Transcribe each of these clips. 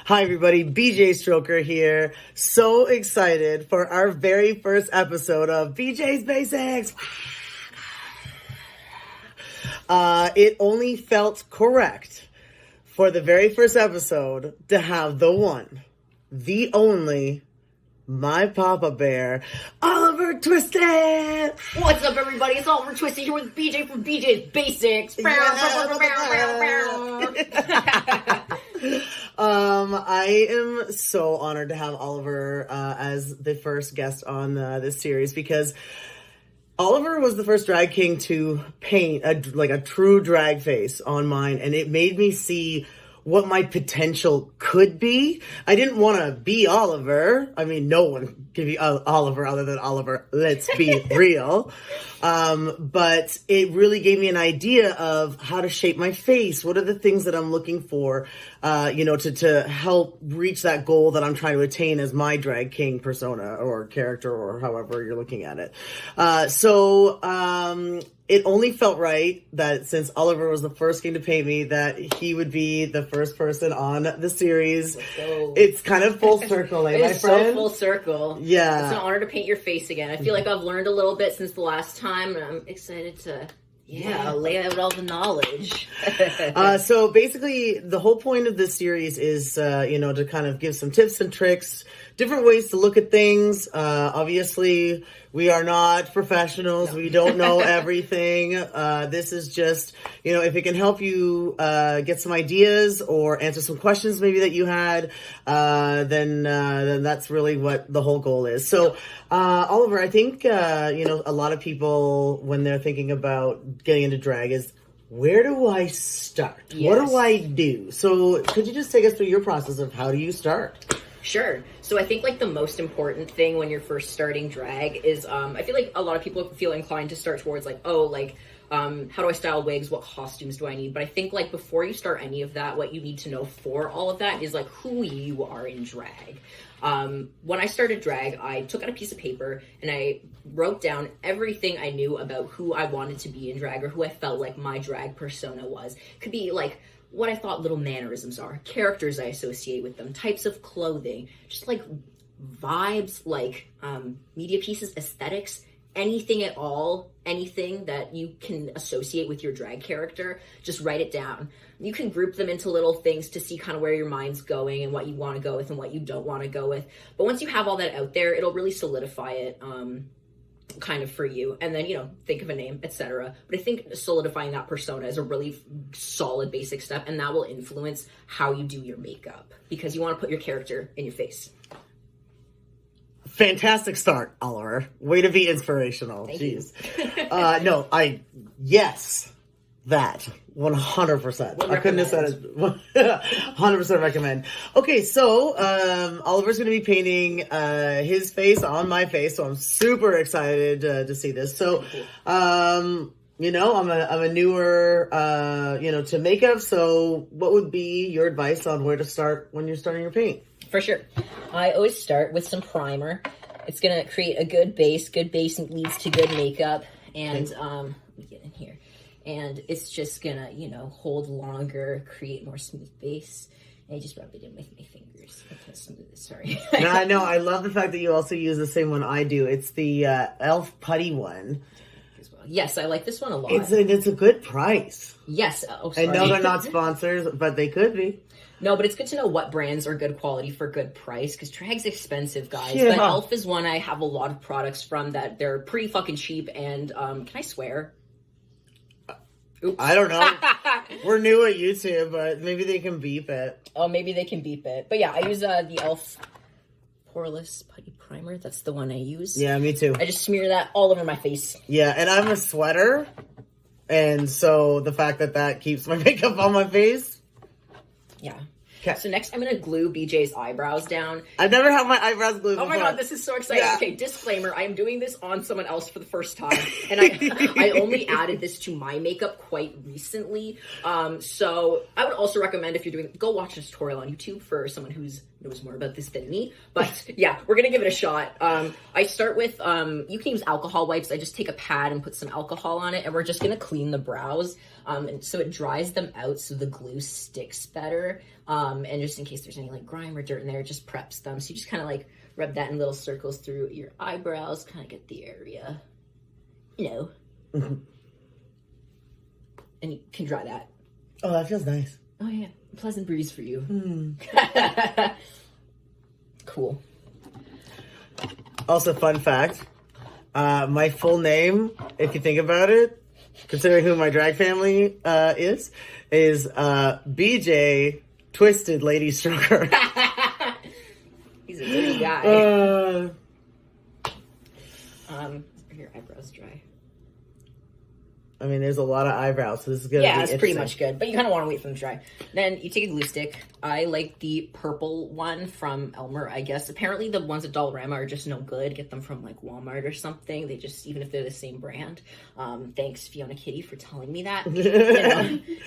Hi everybody, BJ Stroker here. So excited for our very first episode of BJ's Basics. It only felt correct for the very first episode to have the one, the only, my Papa Bear, Oliver Twisted. What's up, everybody? It's Oliver Twisted here with BJ from BJ's Basics. I am so honored to have Oliver as the first guest on this series because Oliver was the first drag king to paint a true drag face on mine, and it made me see what my potential could be. I didn't want to be Oliver. I mean, no one can be Oliver other than Oliver. Let's be real. But it really gave me an idea of how to shape my face. What are the things that I'm looking for, to help reach that goal that I'm trying to attain as my drag king persona or character or however you're looking at it. It only felt right that since Oliver was the first king to paint me, that he would be the first person on the series. It's kind of full circle, my friend? So full circle. Yeah. It's an honor to paint your face again. I feel like I've learned a little bit since the last time, and I'm excited to lay out all the knowledge. So basically, the whole point of this series is, to kind of give some tips and tricks, different ways to look at things. Obviously, we are not professionals. No. We don't know everything. This is just, if it can help you get some ideas or answer some questions maybe that you had, then that's really what the whole goal is. So, Oliver, I think, a lot of people, when they're thinking about getting into drag is, where do I start? Yes. What do I do? So could you just take us through your process of how do you start? Sure. So I think the most important thing when you're first starting drag is, I feel like a lot of people feel inclined to start towards how do I style wigs? What costumes do I need? But I think before you start any of that, what you need to know for all of that is who you are in drag. When I started drag, I took out a piece of paper and I wrote down everything I knew about who I wanted to be in drag or who I felt like my drag persona was. Could be what I thought little mannerisms are, characters I associate with them, types of clothing, just vibes, media pieces, aesthetics, anything at all, anything that you can associate with your drag character, just write it down. You can group them into little things to see kind of where your mind's going and what you want to go with and what you don't want to go with. But once you have all that out there, it'll really solidify it kind of for you. And then, think of a name, etc. But I think solidifying that persona is a really solid basic step, and that will influence how you do your makeup because you want to put your character in your face. Fantastic start, Oliver. Way to be inspirational. Thank Jeez. Yes, that 100%. I couldn't have said it. 100% recommend. Okay, so Oliver's going to be painting his face on my face, so I'm super excited to see this. So, I'm a newer, to makeup. So, what would be your advice on where to start when you're starting your paint? For sure. I always start with some primer. It's going to create a good base. Good base leads to good makeup. And let me get in here. And it's just going to, hold longer, create more smooth base. And I just rub it in with my fingers. I can't smooth it, sorry. No, I know. I love the fact that you also use the same one I do. It's the e.l.f. putty one. Yes, I like this one a lot. It's a good price. Yes. Oh, sorry. I know they're not sponsors, but they could be. No, but it's good to know what brands are good quality for good price because drag's expensive, guys. Yeah. But e.l.f. is one I have a lot of products from that they're pretty fucking cheap. And can I swear? Oops. I don't know. We're new at YouTube, but maybe they can beep it. Oh, maybe they can beep it. But yeah, I use the e.l.f. Poreless Putty Primer. That's the one I use. Yeah, me too. I just smear that all over my face. Yeah, and I'm a sweater. And so the fact that keeps my makeup on my face. Yeah. Okay. So next I'm going to glue BJ's eyebrows down. I've never had my eyebrows glued before. Oh my god, this is so exciting. Yeah. Okay, disclaimer, I am doing this on someone else for the first time. And I only added this to my makeup quite recently. So I would also recommend if you're doing, go watch a tutorial on YouTube for someone who knows more about this than me. But yeah, we're going to give it a shot. I start with, you can use alcohol wipes. I just take a pad and put some alcohol on it. And we're just going to clean the brows. And so it dries them out so the glue sticks better. And just in case there's any like grime or dirt in there, it just preps them. So you just kind of like rub that in little circles through your eyebrows, kind of get the area, you know. And you can dry that. Oh, that feels nice. Oh yeah, pleasant breeze for you. Cool. Also, fun fact, my full name, if you think about it, considering who my drag family is BJ Twisted Lady Stroker. He's a good guy. Your eyebrows dry. I mean, there's a lot of eyebrows, so this is gonna be it's pretty much good, but you kind of want to wait for them to dry. Then you take a glue stick. I like the purple one from Elmer, I guess. Apparently the ones at Dollarama are just no good. Get them from like Walmart or something. They just, even if they're the same brand. Thanks, Fiona Kitty, for telling me that.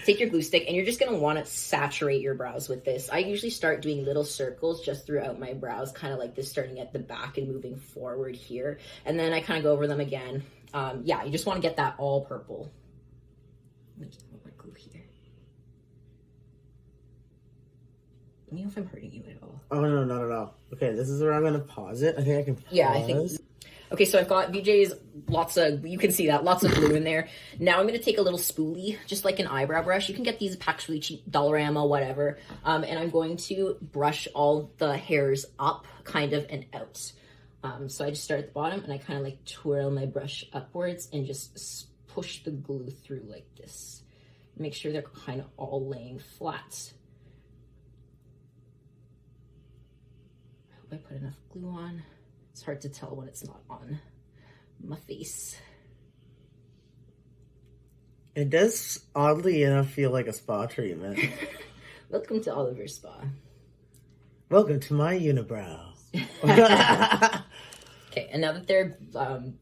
Take your glue stick, and you're just going to want to saturate your brows with this. I usually start doing little circles just throughout my brows, kind of like this, starting at the back and moving forward here. And then I kind of go over them again. You just want to get that all purple. Let me get more glue here. Let me know if I'm hurting you at all. Oh, no, not at all. Okay, this is where I'm going to pause it. I think I can pause. Yeah, I think. Okay, so I've got VJ's you can see that, lots of glue in there. Now I'm going to take a little spoolie, just like an eyebrow brush. You can get these packs really cheap, Dollarama, whatever. And I'm going to brush all the hairs up, kind of, and out. So I just start at the bottom, and I kind of like twirl my brush upwards and just push the glue through like this. Make sure they're kind of all laying flat. I hope I put enough glue on. It's hard to tell when it's not on my face. It does, oddly enough, feel like a spa treatment. Welcome to Oliver's Spa. Welcome to my unibrow. Okay, and now that they're, I'm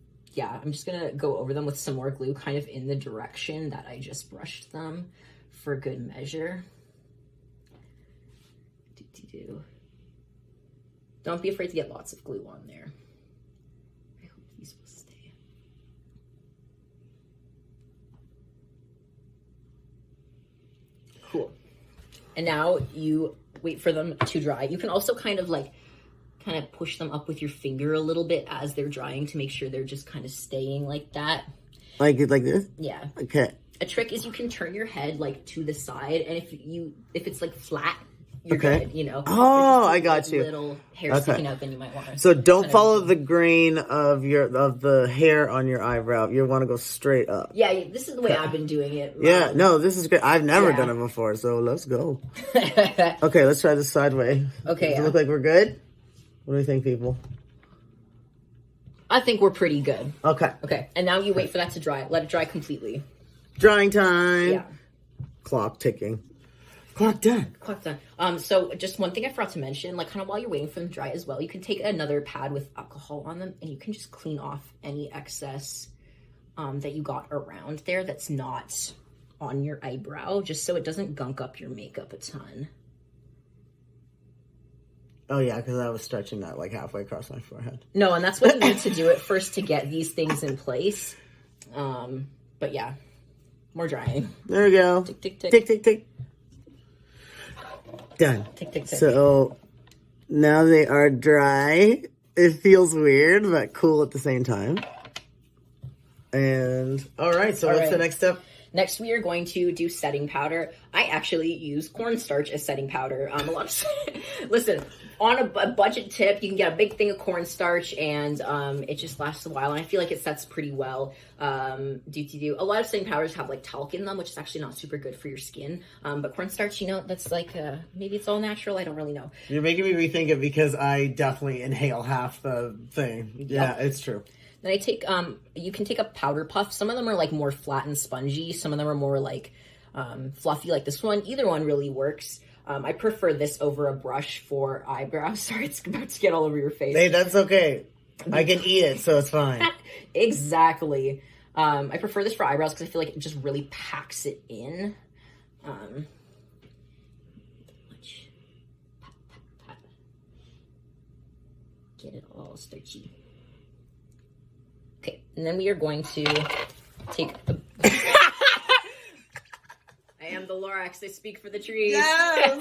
just gonna go over them with some more glue, kind of in the direction that I just brushed them for good measure. Don't be afraid to get lots of glue on there. I hope these will stay. Cool. And now you wait for them to dry. You can also kind of push them up with your finger a little bit as they're drying to make sure they're just kind of staying like that. Like this? Yeah. Okay. A trick is you can turn your head like to the side, and if it's like flat, you're okay. good, you know. Oh, I got you. Little hair sticking out, then you might want to. So don't follow the grain of the hair on your eyebrow. You want to go straight up. Yeah, this is the way I've been doing it. Yeah, no, this is great. I've never done it before, so let's go. Okay, let's try this sideway. Okay. Does it look like we're good? What do you think, people? I think we're pretty good. Okay. Okay, and now you wait for that to dry. Let it dry completely. Drying time. Yeah. Clock ticking. Clock done. Clock done. So just one thing I forgot to mention, like kind of while you're waiting for them to dry as well, you can take another pad with alcohol on them, and you can just clean off any excess that you got around there that's not on your eyebrow, just so it doesn't gunk up your makeup a ton. Oh, yeah, because I was stretching that like halfway across my forehead. No, and that's what you need to do at first to get these things in place. But yeah, more drying. There we go. Tick, tick, tick. Tick, tick, tick. Done. Tick, tick, tick. So now they are dry. It feels weird, but cool at the same time. And all right, so what's the next step? Next, we are going to do setting powder. I actually use cornstarch as setting powder. Listen, on a budget tip, you can get a big thing of cornstarch, and it just lasts a while. And I feel like it sets pretty well. A lot of setting powders have like talc in them, which is actually not super good for your skin. But cornstarch, that's like maybe it's all natural. I don't really know. You're making me rethink it because I definitely inhale half the thing. Yeah, it's true. Then I take, you can take a powder puff. Some of them are like more flat and spongy. Some of them are more like fluffy like this one. Either one really works. I prefer this over a brush for eyebrows. Sorry, it's about to get all over your face. Hey, that's okay. I can eat it, so it's fine. Exactly. I prefer this for eyebrows because I feel like it just really packs it in. Get it all starchy. Okay, and then we are going to take I am the Lorax, I speak for the trees. Yes.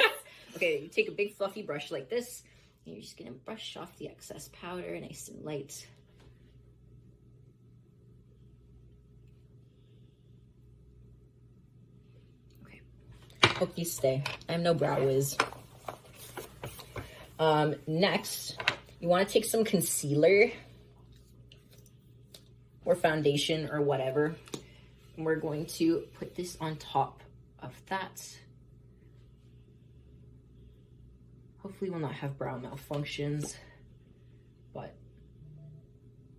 Okay, you take a big fluffy brush like this, and you're just gonna brush off the excess powder nice and light. Okay, hope these stay. I am no brow whiz. Next, you wanna take some concealer or foundation or whatever, and we're going to put this on top of that. Hopefully we'll not have brow malfunctions, but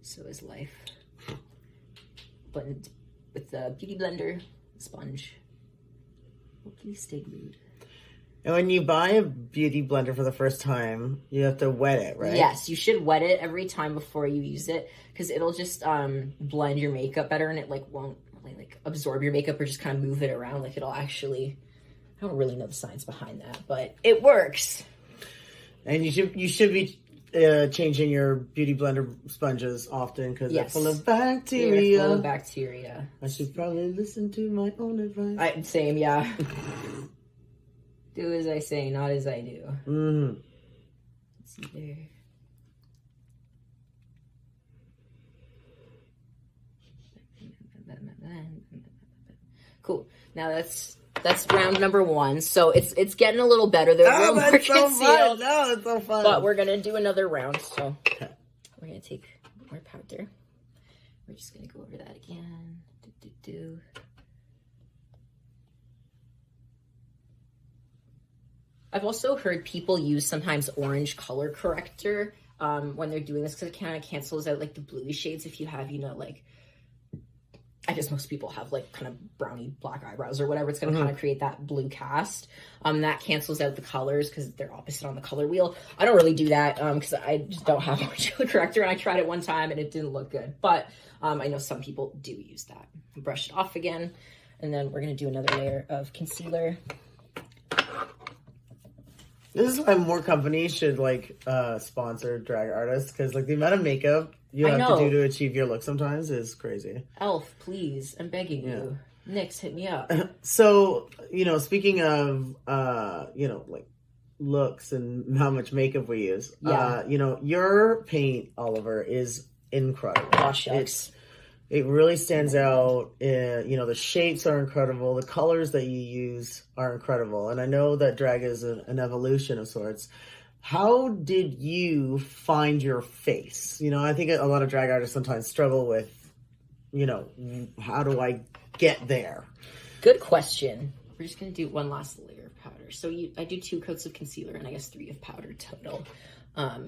so is life. Blend with the Beauty Blender sponge. Hopefully stay glued. And when you buy a beauty blender for the first time, you have to wet it, right? Yes, you should wet it every time before you use it, because it'll just blend your makeup better, and it like won't really like absorb your makeup or just kind of move it around. Like it'll actually, I don't really know the science behind that, but it works. And you should be changing your beauty blender sponges often because they're full of bacteria. They're full of bacteria. I should probably listen to my own advice. Same, yeah. Do as I say, not as I do. Mm-hmm. Let's see there. Cool. Now that's round number 1. So it's getting a little better. They're a little more concealed. No, it's so fun. But we're gonna do another round. So we're gonna take more powder. We're just gonna go over that again. I've also heard people use sometimes orange color corrector when they're doing this, because it kind of cancels out like the bluey shades if you have, you know, like, I guess most people have like kind of browny black eyebrows or whatever. It's going to kind of create that blue cast. That cancels out the colors because they're opposite on the color wheel. I don't really do that because I just don't have orange color corrector, and I tried it one time and it didn't look good. But I know some people do use that. Brush it off again, and then we're going to do another layer of concealer. This is why more companies should like sponsor drag artists, because like the amount of makeup you have to do to achieve your look sometimes is crazy. Elf, please, I'm begging you. NYX, hit me up. So, you know, speaking of you know, like looks and how much makeup we use, you know, your paint, Oliver, is incredible. Oh, shucks. It really stands out. You know, the shapes are incredible. The colors that you use are incredible. And I know that drag is an evolution of sorts. How did you find your face? You know, I think a lot of drag artists sometimes struggle with, you know, how do I get there? Good question. We're just going to do one last layer of powder. So I do 2 coats of concealer and I guess 3 of powder total. How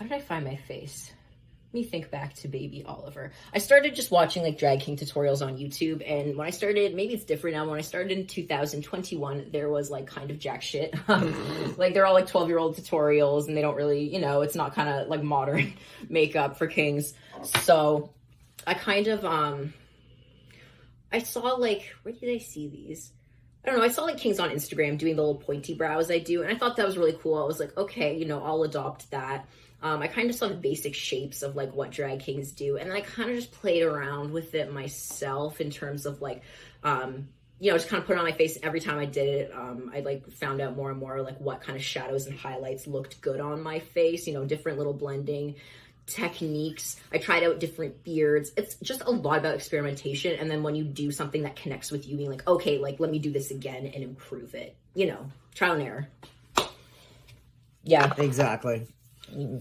did I find my face? Me think back to baby Oliver. I started just watching like drag king tutorials on YouTube, and when I started, maybe it's different now, when I started in 2021, there was like kind of jack shit. Like they're all like 12-year-old tutorials, and they don't really, you know, it's not kind of like modern makeup for kings. So I kind of I saw like, where did I see these? I don't know, I saw like kings on Instagram doing the little pointy brows I do, and I thought that was really cool. I was like, okay, you know, I'll adopt that. I kind of saw the basic shapes of like what drag kings do, and I kind of just played around with it myself in terms of like, you know, just kind of put it on my face. Every time I did it, I like found out more and more like what kind of shadows and highlights looked good on my face, you know, different little blending techniques. I tried out different beards. It's just a lot about experimentation, and then when you do something that connects with you, being like, okay, like let me do this again and improve it, you know, trial and error. Yeah, exactly.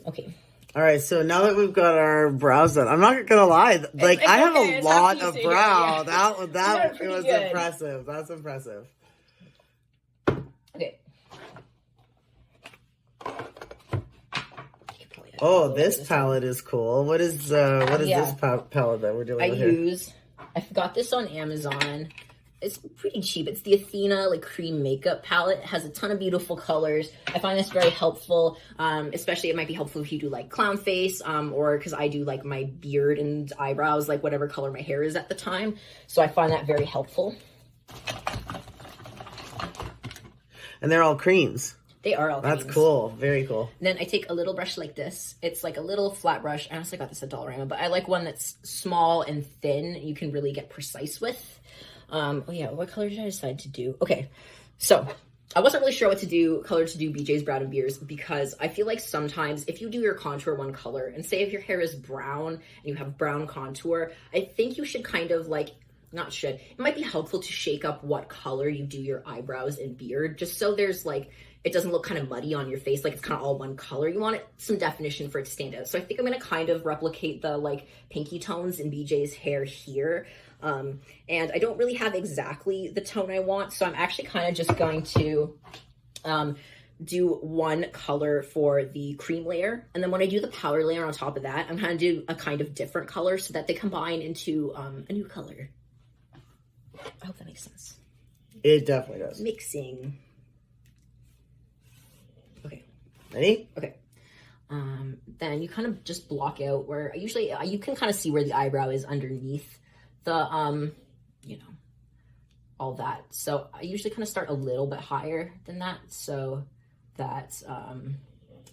Okay. All right, so now that we've got our brows done, I'm not gonna lie, like I have a lot of brow. Yeah. That was good. Impressive. That's impressive. Okay. Oh, this palette is cool. What is this palette that we're doing? I got this on Amazon. It's pretty cheap. It's the Athena like cream makeup palette. It has a ton of beautiful colors. I find this very helpful. Especially it might be helpful if you do like clown face, or because I do like my beard and eyebrows, like whatever color my hair is at the time. So I find that very helpful. And they're all creams. They are all creams. That's cool. Very cool. And then I take a little brush like this. It's like a little flat brush. I honestly got this at Dollarama, but I like one that's small and thin. You can really get precise with. Oh yeah, what color did I decide to do? Okay, so I wasn't really sure what color to do BJ's Brow and Beers, because I feel like sometimes if you do your contour one color, and say if your hair is brown and you have brown contour, I think you should kind of like, not should, it might be helpful to shake up what color you do your eyebrows and beard, just so there's like, it doesn't look kind of muddy on your face, like it's kind of all one color. You want some definition for it to stand out. So I think I'm going to kind of replicate the like pinky tones in BJ's hair here. And I don't really have exactly the tone I want, so I'm actually kind of just going to do one color for the cream layer. And then when I do the powder layer on top of that, I'm going to do a kind of different color so that they combine into a new color. I hope that makes sense. It definitely does. Mixing. Okay. Ready? Okay. Then you kind of just block out where, usually you can kind of see where the eyebrow is underneath the, you know, all that. So I usually kind of start a little bit higher than that so that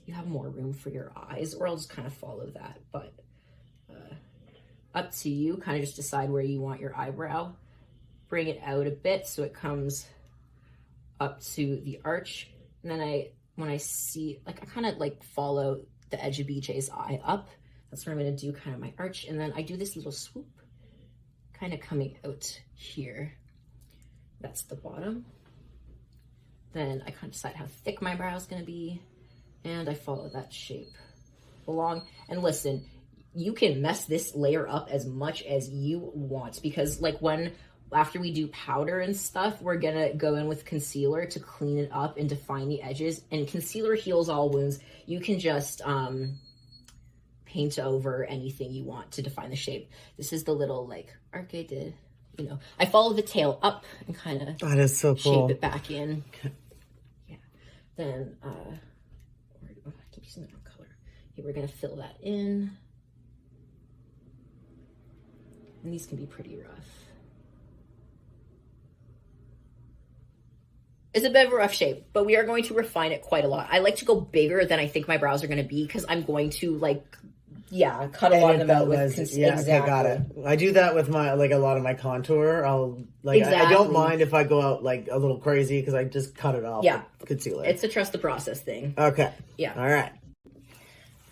you have more room for your eyes, or I'll just kind of follow that. But up to you, kind of just decide where you want your eyebrow. Bring it out a bit so it comes up to the arch. And then when I see, like, I kind of like follow the edge of BJ's eye up. That's where I'm going to do kind of my arch. And then I do this little swoop kind of coming out here. That's the bottom. Then I kind of decide how thick my brow is going to be, and I follow that shape along. And listen, you can mess this layer up as much as you want, because like after we do powder and stuff, we're gonna go in with concealer to clean it up and define the edges, and concealer heals all wounds. You can just paint over anything you want to define the shape. This is the little like arc I did. You know, I follow the tail up and kind of that is so cool. Shape it back in. Okay. Yeah. Then I keep using the wrong color. Okay, we're gonna fill that in. And these can be pretty rough. It's a bit of a rough shape, but we are going to refine it quite a lot. I like to go bigger than I think my brows are going to be, because I'm going to cut a lot of them out with exactly. Okay, got it. I do that with my a lot of my contour. I'll I don't mind if I go out like a little crazy, because I just cut it off with concealer. It's a trust the process thing. Okay. Yeah. All right.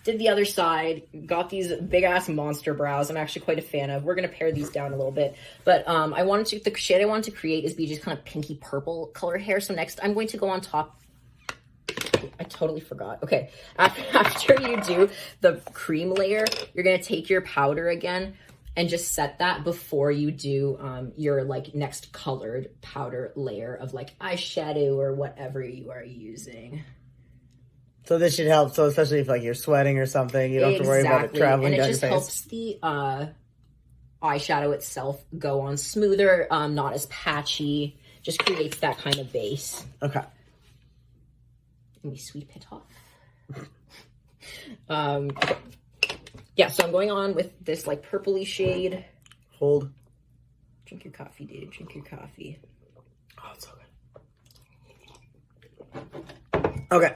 Did the other side, got these big ass monster brows. I'm actually quite a fan of. We're gonna pare these down a little bit, but the shade I wanted to create is BJ's kind of pinky purple color hair. So next I'm going to go on top. I totally forgot. Okay, after you do the cream layer, you're gonna take your powder again and just set that before you do your like next colored powder layer of like eyeshadow or whatever you are using. So this should help. So especially if like you're sweating or something, you don't have to worry about it traveling down your face. And it just helps the eyeshadow itself go on smoother, not as patchy. Just creates that kind of base. Okay. Let me sweep it off. Okay. Yeah, so I'm going on with this like purpley shade. Hold. Drink your coffee, dude. Drink your coffee. Oh, it's so good. Okay.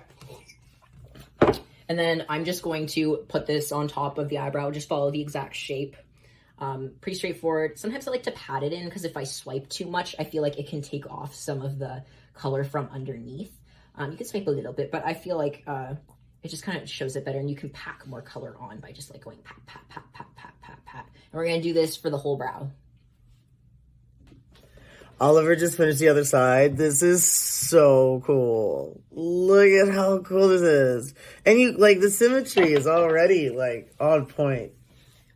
And then I'm just going to put this on top of the eyebrow, just follow the exact shape. Pretty straightforward. Sometimes I like to pat it in, because if I swipe too much, I feel like it can take off some of the color from underneath. You can swipe a little bit, but I feel like it just kind of shows it better, and you can pack more color on by just like going pat, pat, pat, pat, pat, pat, pat. And we're going to do this for the whole brow. Oliver just finished the other side. This is so cool. Look at how cool this is. And you like the symmetry is already like on point.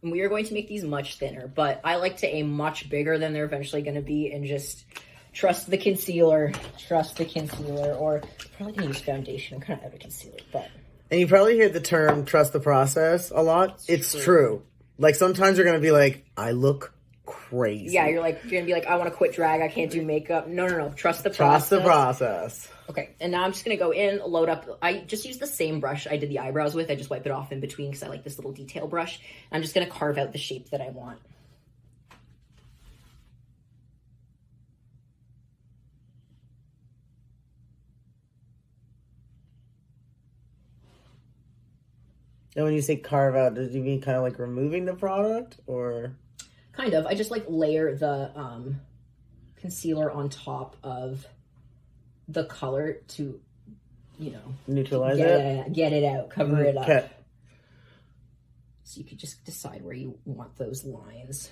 And we are going to make these much thinner, but I like to aim much bigger than they're eventually going to be, and just trust the concealer. Trust the concealer, or probably going to use foundation. I'm kind of out of concealer, but. And you probably hear the term trust the process a lot. It's true. Like sometimes you're going to be like, I look crazy. Yeah, you're gonna be like, I want to quit drag, I can't do makeup. No. Trust the process. Trust the process. Okay, and now I'm just gonna go in, load up. I just use the same brush I did the eyebrows with. I just wipe it off in between, because I like this little detail brush. I'm just gonna carve out the shape that I want. And when you say carve out, does you mean kind of like removing the product, or? Kind of. I just like layer the concealer on top of the color to, you know, neutralize it. Get it out, cover it up. Okay. So you could just decide where you want those lines.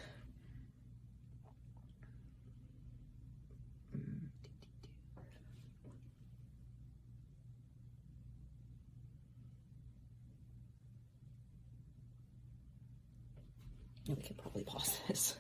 We can probably pause this.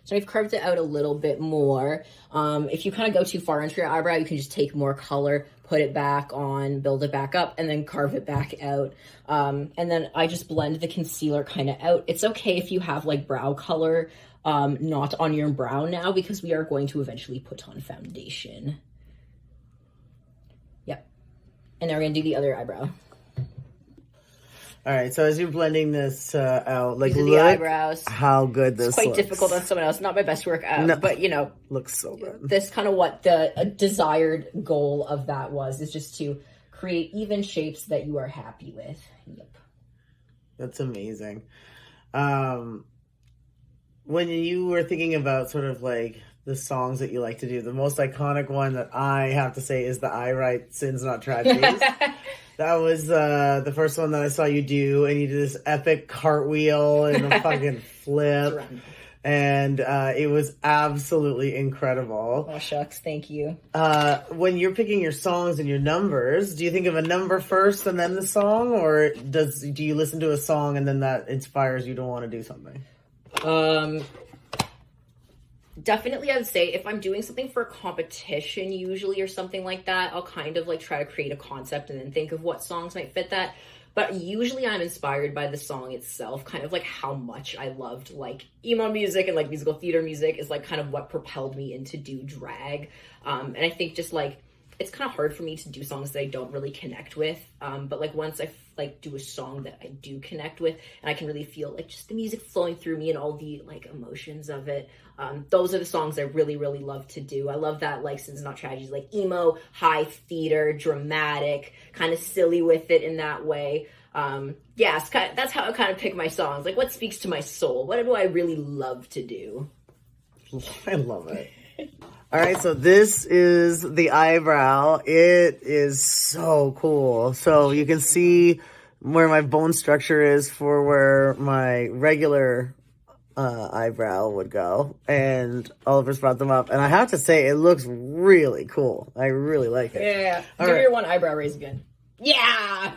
So I've carved it out a little bit more. If you kind of go too far into your eyebrow, you can just take more color, put it back on, build it back up, and then carve it back out. And then I just blend the concealer kind of out. It's okay if you have like brow color not on your brow now, because we are going to eventually put on foundation. Yep. And now we're gonna do the other eyebrow. All right, so as you're blending this out, like, These are look the eyebrows. how good this It's quite looks. difficult on someone else. Not my best work out, but you know, looks so good. This kind of what the desired goal of that was, is just to create even shapes that you are happy with. Yep. That's amazing. When you were thinking about sort of like the songs that you like to do, the most iconic one that I have to say is the I Write Sins Not Tragedies. That was the first one that I saw you do, and you did this epic cartwheel and a fucking flip. And it was absolutely incredible. Oh, shucks. Thank you. When you're picking your songs and your numbers, do you think of a number first and then the song? Or do you listen to a song and then that inspires you to want to do something? Definitely, I would say if I'm doing something for a competition usually or something like that, I'll kind of like try to create a concept and then think of what songs might fit that. But usually I'm inspired by the song itself, kind of like how much I loved like emo music and like musical theater music is like kind of what propelled me into do drag. And I think just like, it's kind of hard for me to do songs that I don't really connect with. But like once I like do a song that I do connect with and I can really feel like just the music flowing through me and all the like emotions of it. Those are the songs I really, really love to do. I love that like Sins Not Tragedies, like emo, high theater, dramatic, kind of silly with it in that way. Yes, that's how I kind of pick my songs. Like what speaks to my soul? What do I really love to do? I love it. All right, so this is the eyebrow. It is so cool. So you can see where my bone structure is for where my regular eyebrow would go. And Oliver's brought them up. And I have to say, it looks really cool. I really like it. Yeah. All Give right. your one eyebrow raise again. Yeah.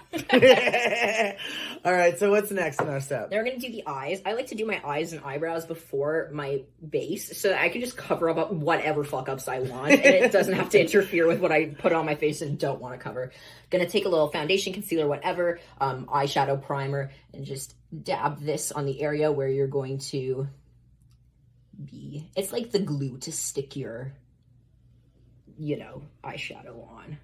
All right, so what's next in our step? Now we're going to do the eyes. I like to do my eyes and eyebrows before my base so that I can just cover up whatever fuck ups I want and it doesn't have to interfere with what I put on my face and don't want to cover. Gonna take a little foundation, concealer, whatever, eyeshadow primer, and just dab this on the area where you're going to be. It's like the glue to stick your, you know, eyeshadow on.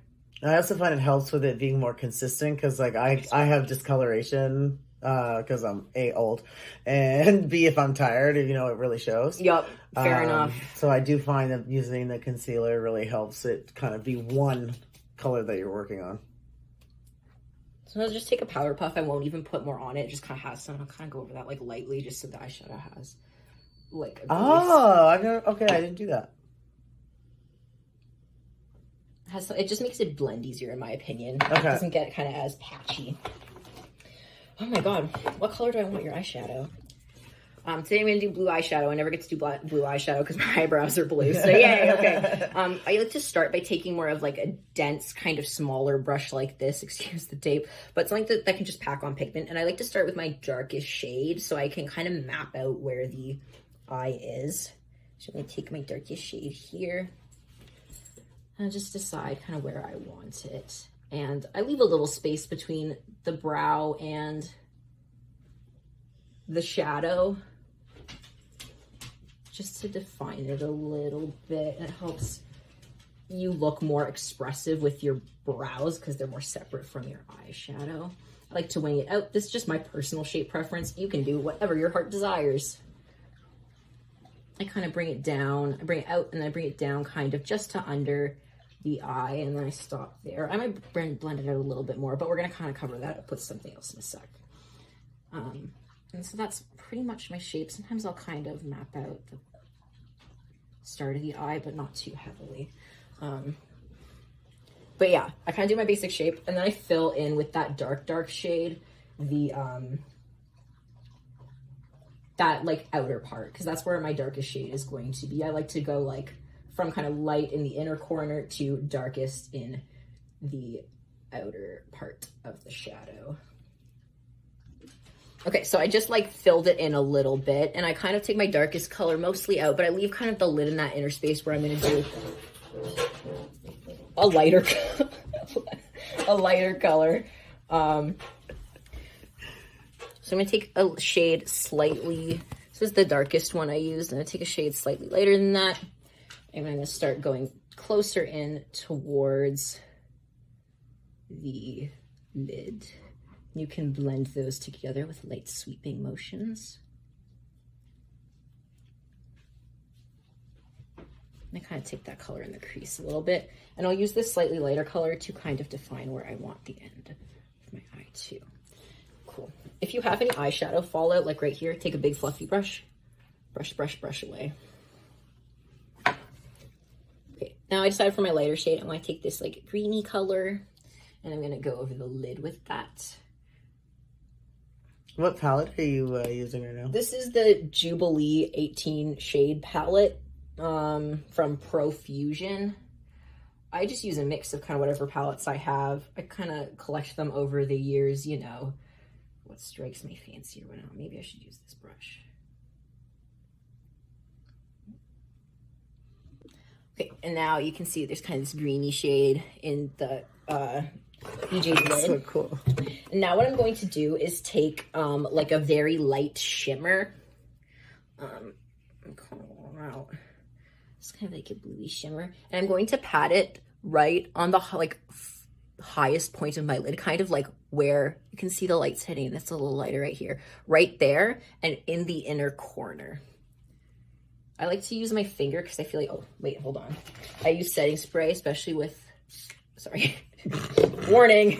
I also find it helps with it being more consistent because, like, I have discoloration because I'm A, old, and B, if I'm tired, you know, it really shows. Yup, fair enough. So I do find that using the concealer really helps it kind of be one color that you're working on. So I'll just take a powder puff. I won't even put more on it. It just kind of has some. I'll kind of go over that, like, lightly just so the eyeshadow has, like, a base. Oh, okay, I didn't do that. It just makes it blend easier in my opinion. Okay. It doesn't get kind of as patchy. Oh my god, what color do I want your eyeshadow? Today I'm gonna do blue eyeshadow. I never get to do blue eyeshadow because my eyebrows are blue. So yay, okay. I like to start by taking more of like a dense kind of smaller brush like this, excuse the tape, but something that can just pack on pigment. And I like to start with my darkest shade so I can kind of map out where the eye is. So I'm gonna take my darkest shade here. And just decide kind of where I want it. And I leave a little space between the brow and the shadow just to define it a little bit. It helps you look more expressive with your brows because they're more separate from your eyeshadow. I like to wing it out. This is just my personal shape preference. You can do whatever your heart desires. I kind of bring it down. I bring it out and I bring it down kind of just to under the eye, and then I stop there. I might blend it out a little bit more, but we're gonna kind of cover that up with something else in a sec. And so that's pretty much my shape. Sometimes I'll kind of map out the start of the eye, but not too heavily. But yeah, I kind of do my basic shape, and then I fill in with that dark shade, the, that, like, outer part, because that's where my darkest shade is going to be. I like to go, like, from kind of light in the inner corner to darkest in the outer part of the shadow. Okay, so I just, like, filled it in a little bit, and I kind of take my darkest color mostly out, but I leave kind of the lid in that inner space where I'm going to do a lighter color. So I'm going to take a shade slightly, this is the darkest one I used, and I'm going to take a shade slightly lighter than that, and I'm going to start going closer in towards the lid. You can blend those together with light sweeping motions. And I kind of take that color in the crease a little bit, and I'll use this slightly lighter color to kind of define where I want the end of my eye too. Cool. If you have any eyeshadow fallout, like right here, take a big fluffy brush, brush away. Okay, now I decided for my lighter shade, I'm going to take this like greeny color, and I'm going to go over the lid with that. What palette are you using right now? This is the Jubilee 18 shade palette from Profusion. I just use a mix of kind of whatever palettes I have. I kind of collect them over the years, you know, what strikes my fancy or whatnot. Maybe I should use this brush. Okay, and now you can see there's kind of this greeny shade in the BJ's lid. So cool. And now what I'm going to do is take like a very light shimmer. I'm calling it out. It's kind of like a bluey shimmer, and I'm going to pat it right on the like highest point of my lid, kind of like where you can see the lights hitting. That's a little lighter right here, right there, and in the inner corner. I like to use my finger because I feel like, oh wait, hold on. I use setting spray, especially with, sorry, warning.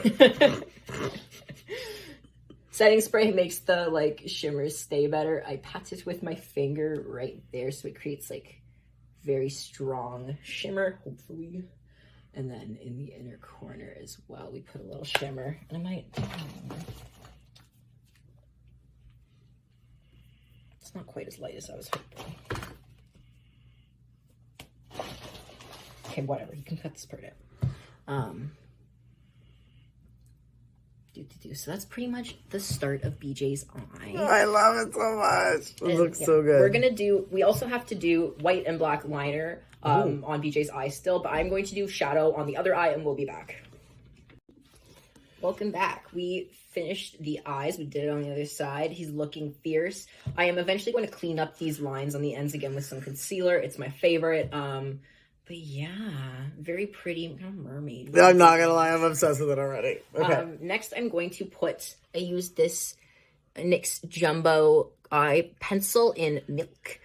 Setting spray makes the like shimmers stay better. I pat it with my finger right there so it creates like very strong shimmer, hopefully. And then in the inner corner as well, we put a little shimmer. And I might, it's not quite as light as I was hoping. Okay, whatever, you can cut this part out. So that's pretty much the start of BJ's eye. Oh, I love it so much. It looks so good. We're gonna do, we also have to do white and black liner on BJ's eye still, but I'm going to do shadow on the other eye and we'll be back. Welcome back. We finished the eyes. We did it on the other side. He's looking fierce. I am eventually going to clean up these lines on the ends again with some concealer. It's my favorite. But yeah, very pretty, kind of mermaid. I'm not gonna lie, I'm obsessed with it already. Okay. Next, I'm going to I use this NYX Jumbo eye pencil in Milk.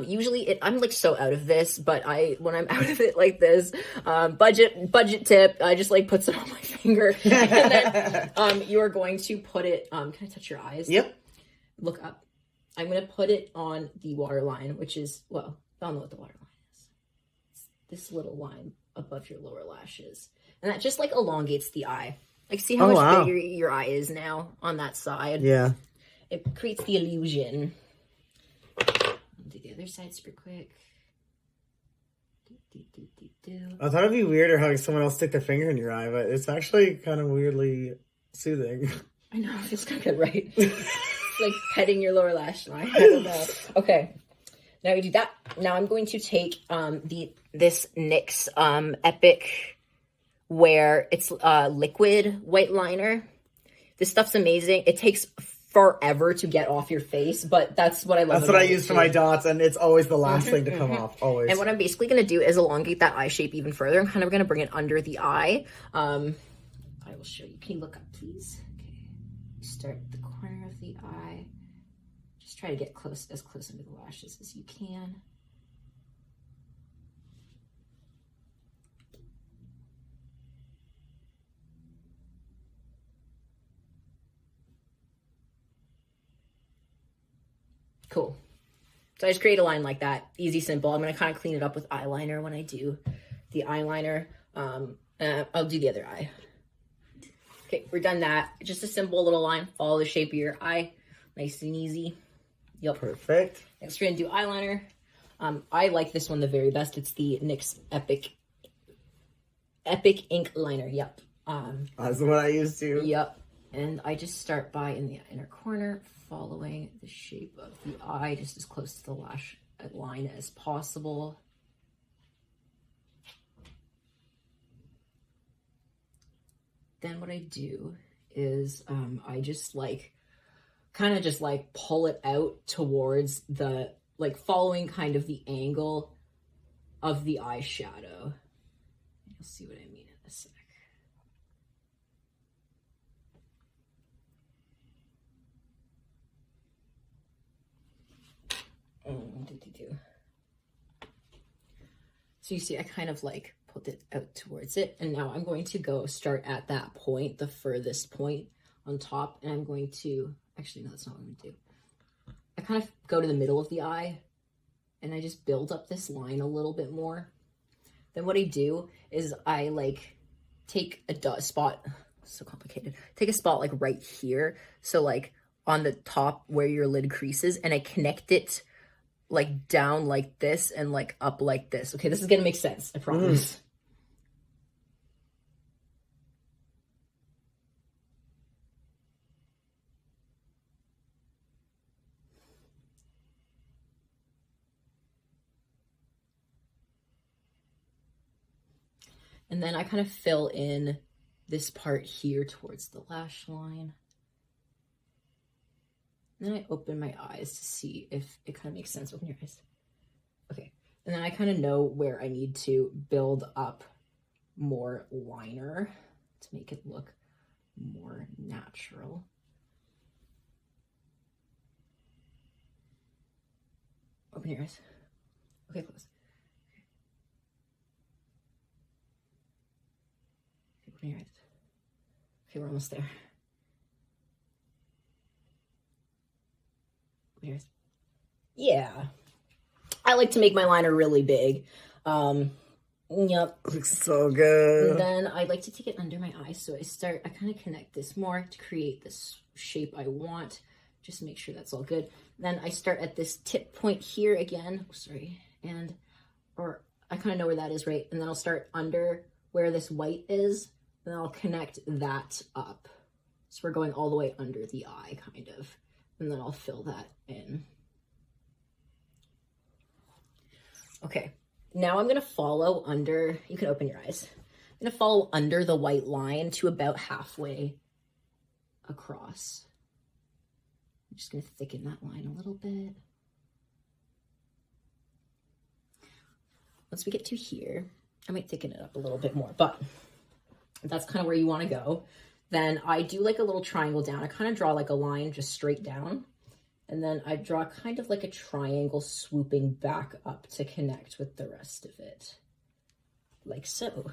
Usually I'm like so out of this, but when I'm out of it like this, budget tip, I just like put some on my finger. And then you are going to put it, can I touch your eyes? Yep. Look up. I'm going to put it on the waterline, which is, well, I don't know what the waterline is. It's this little line above your lower lashes. And that just like elongates the eye. Like, see how much bigger your eye is now on that side? Yeah. It creates the illusion. I'll do the other side super quick. I thought it'd be weirder having someone else stick their finger in your eye, but it's actually kind of weirdly soothing. I know, it feels kind of good, right? It's like petting your lower lash line. I don't know. Okay, now we do that. Now I'm going to take this NYX Epic Wear, it's liquid white liner. This stuff's amazing. It takes forever to get off your face, but that's what I love. That's what I use for my dots, and it's always the last thing to come off, always. And what I'm basically going to do is elongate that eye shape even further. I'm kind of going to bring it under the eye. I will show you. Can you look up, please? Okay. Start at the corner of the eye. Just try to get as close under the lashes as you can. Cool. So I just create a line like that. Easy, simple. I'm going to kind of clean it up with eyeliner when I do the eyeliner. I'll do the other eye. Okay, we're done that. Just a simple little line. Follow the shape of your eye. Nice and easy. Yep. Perfect. Next, we're going to do eyeliner. I like this one the very best. It's the NYX Epic Ink Liner. Yep. That's what I used to. Yep. And I just start by in the inner corner, following the shape of the eye, just as close to the lash line as possible. Then what I do is I just kind of pull it out towards the, following kind of the angle of the eyeshadow. You'll see what I mean in a sec. So you see, I kind of put it out towards it. And now I'm going to go start at that point, the furthest point on top. And I'm going to, actually, no, that's not what I'm going to do. I kind of go to the middle of the eye and I just build up this line a little bit more. Then what I do is I take a spot, so complicated. Take a spot right here. So on the top where your lid creases, and I connect it down like this and up like this. Okay, this is gonna make sense, I promise. And then I kind of fill in this part here towards the lash line. And then I open my eyes to see if it kind of makes sense. Open your eyes. Okay. And then I kind of know where I need to build up more liner to make it look more natural. Open your eyes. Okay, close. Okay, open your eyes. Okay, we're almost there. Yeah, I like to make my liner really big. Yep. Looks so good. And then I like to take it under my eyes. So I kind of connect this more to create this shape I want. Just make sure that's all good. Then I start at this tip point here again. Sorry. Or I kind of know where that is, right? And then I'll start under where this white is. Then I'll connect that up. So we're going all the way under the eye, kind of. And then I'll fill that in. Okay, now I'm gonna follow under, you can open your eyes. I'm gonna follow under the white line to about halfway across. I'm just gonna thicken that line a little bit. Once we get to here, I might thicken it up a little bit more, but that's kind of where you wanna go. Then I do a little triangle down. I kind of draw a line just straight down. And then I draw kind of a triangle swooping back up to connect with the rest of it. Like so.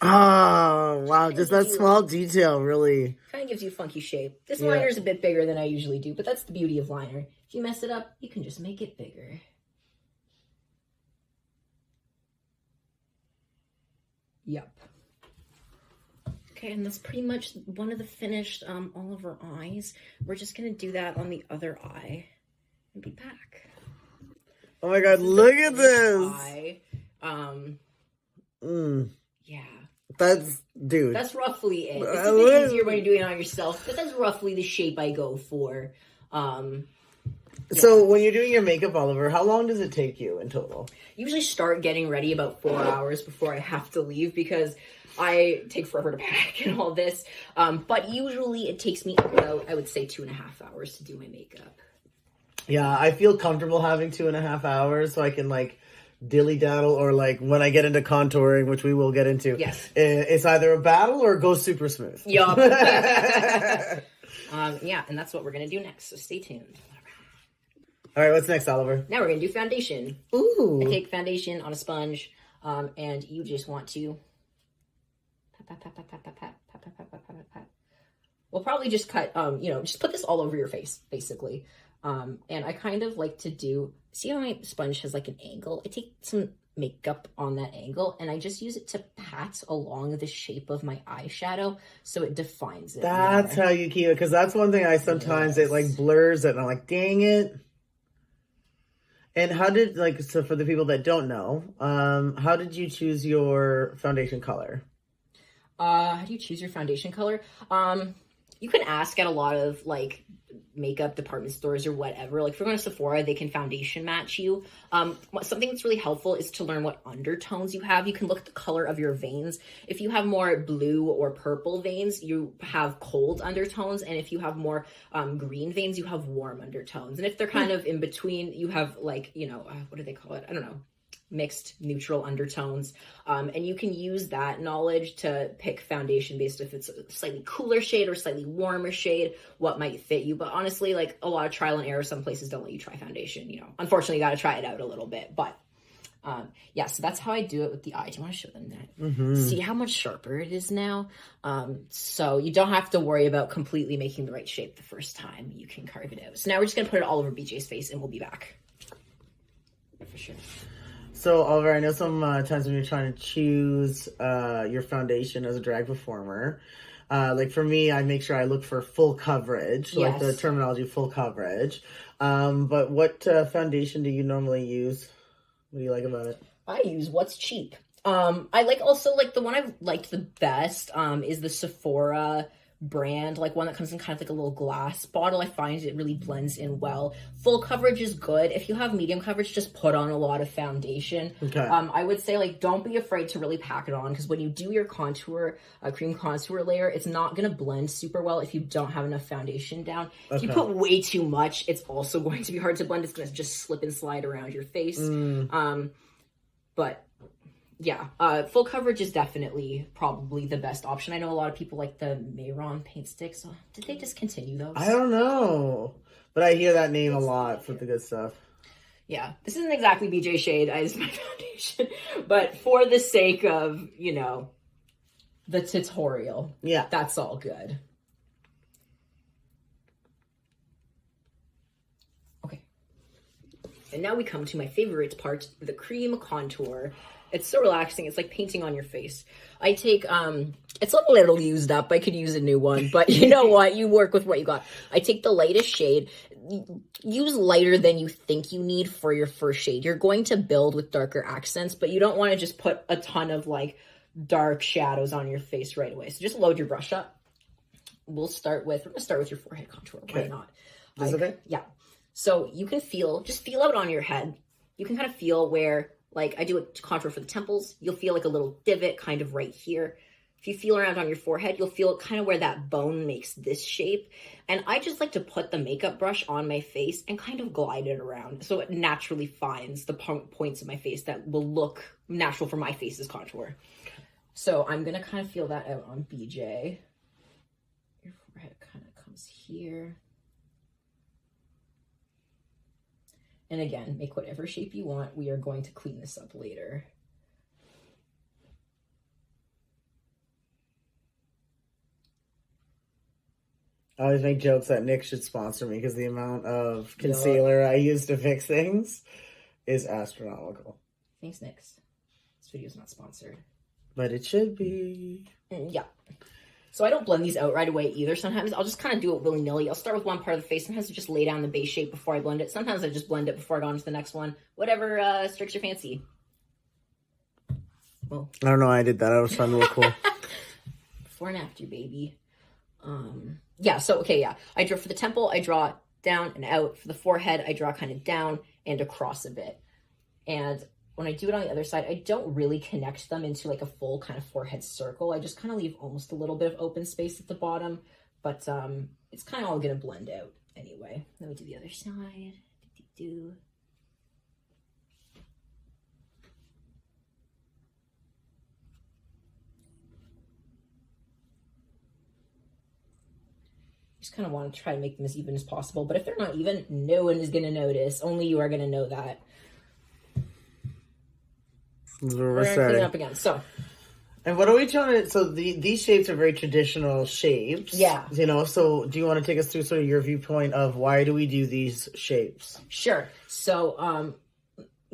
Oh, wow. Just that small detail really. Kind of gives you a funky shape. This liner is a bit bigger than I usually do, but that's the beauty of liner. If you mess it up, you can just make it bigger. Yep. Okay, and that's pretty much one of the finished all of our eyes. We're just gonna do that on the other eye and be back. Oh my god, look at this! Eye. Yeah. That's roughly it. It's a bit easier when you're doing it on yourself, but that's roughly the shape I go for. So when you're doing your makeup, Oliver, how long does it take you in total? Usually start getting ready about 4 hours before I have to leave because I take forever to pack and all this. But usually it takes me about, I would say, 2.5 hours to do my makeup. Yeah, I feel comfortable having 2.5 hours so I can dilly daddle or when I get into contouring, which we will get into. Yes. It's either a battle or it goes super smooth. Yup. Yeah, and that's what we're going to do next. So stay tuned. All right, what's next, Oliver? Now we're going to do foundation. Ooh. I take foundation on a sponge, and you just want to pat, pat, pat, pat, pat, pat, pat, pat, pat, pat, pat, pat. We'll probably just cut, just put this all over your face, basically. And I kind of like to do, see how my sponge has an angle? I take some makeup on that angle, and I just use it to pat along the shape of my eyeshadow so it defines it That's more. how you keep it, because that's one thing I sometimes, it like Yes. blurs it, and I'm like, dang it. And how did, like, so for the people that don't know, how did you choose your foundation color? How do you choose your foundation color? You can ask at a lot of like makeup department stores or whatever. Like if you're going to Sephora, they can foundation match you. Something that's really helpful is to learn what undertones you have. You can look at the color of your veins. If you have more blue or purple veins, you have cold undertones, and if you have more green veins, you have warm undertones. And if they're kind of in between, you have like, you know, what do they call it? I don't know, mixed neutral undertones, and you can use that knowledge to pick foundation based if it's a slightly cooler shade or slightly warmer shade, what might fit you. But honestly, like a lot of trial and error, some places don't let you try foundation, you know, unfortunately you got to try it out a little bit. But yeah, so that's how I do it with the eye. Do you want to show them that? See how much sharper it is now? So you don't have to worry about completely making the right shape the first time. You can carve it out. So now we're just gonna put it all over BJ's face, and we'll be back for sure. So, Oliver, I know some times when you're trying to choose your foundation as a drag performer, like for me, I make sure I look for full coverage, like the terminology full coverage. But what foundation do you normally use? What do you like about it? I use what's cheap. I like also like the one I've liked the best is the Sephora brand, like one that comes in kind of like a little glass bottle. I find it really blends in well. Full coverage is good. If you have medium coverage, just put on a lot of foundation. Okay. I would say like don't be afraid to really pack it on, because when you do your contour, cream contour layer, it's not gonna blend super well if you don't have enough foundation down. If you put way too much, it's also going to be hard to blend. It's gonna just slip and slide around your face. But yeah, full coverage is definitely probably the best option. I know a lot of people like the Mayron paint sticks. Did they discontinue those? I don't know, but I hear that name a lot for the good stuff. Yeah, this isn't exactly BJ shade as my foundation, but for the sake of, you know, the tutorial, yeah, that's all good. Okay, and now we come to my favorite part, the cream contour. It's so relaxing. It's like painting on your face. I take, it's a little used up. I could use a new one, but you know what? You work with what you got. I take the lightest shade. Use lighter than you think you need for your first shade. You're going to build with darker accents, but you don't want to just put a ton of like dark shadows on your face right away. So just load your brush up. We're going to start with your forehead contour. Why not? That's okay? Yeah. So you can just feel out on your head. You can kind of feel where, like I do a contour for the temples, you'll feel like a little divot kind of right here. If you feel around on your forehead, you'll feel kind of where that bone makes this shape. And I just like to put the makeup brush on my face and kind of glide it around so it naturally finds the points of my face that will look natural for my face's contour. So I'm going to kind of feel that out on BJ. Your forehead kind of comes here. And again, make whatever shape you want. We are going to clean this up later. I always make jokes that Nick should sponsor me because the amount of concealer I use to fix things is astronomical. Thanks, Nick. This video is not sponsored. But it should be. Yeah. So I don't blend these out right away either. Sometimes I'll just kind of do it willy-nilly. I'll start with one part of the face. Sometimes I just lay down the base shape before I blend it. Sometimes I just blend it before I go on to the next one. Whatever strikes your fancy. Well, I don't know why I did that. I was trying to look cool. Before and after, baby. Yeah, so, okay, yeah. I draw for the temple, I draw down and out. For the forehead, I draw kind of down and across a bit. And when I do it on the other side, I don't really connect them into like a full kind of forehead circle. I just kind of leave almost a little bit of open space at the bottom, but it's kind of all gonna blend out anyway. Let me do the other side. Just kind of want to try to make them as even as possible, but if they're not even, no one is gonna notice. Only you are gonna know that. We're gonna clean it up again. So, and what are we trying to? So these shapes are very traditional shapes. Yeah. You know. So do you want to take us through sort of your viewpoint of why do we do these shapes? Sure. So,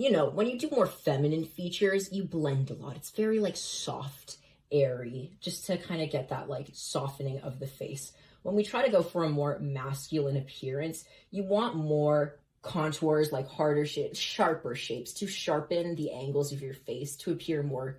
you know, when you do more feminine features, you blend a lot. It's very like soft, airy, just to kind of get that like softening of the face. When we try to go for a more masculine appearance, you want more contours, like harder shapes, sharper shapes, to sharpen the angles of your face to appear more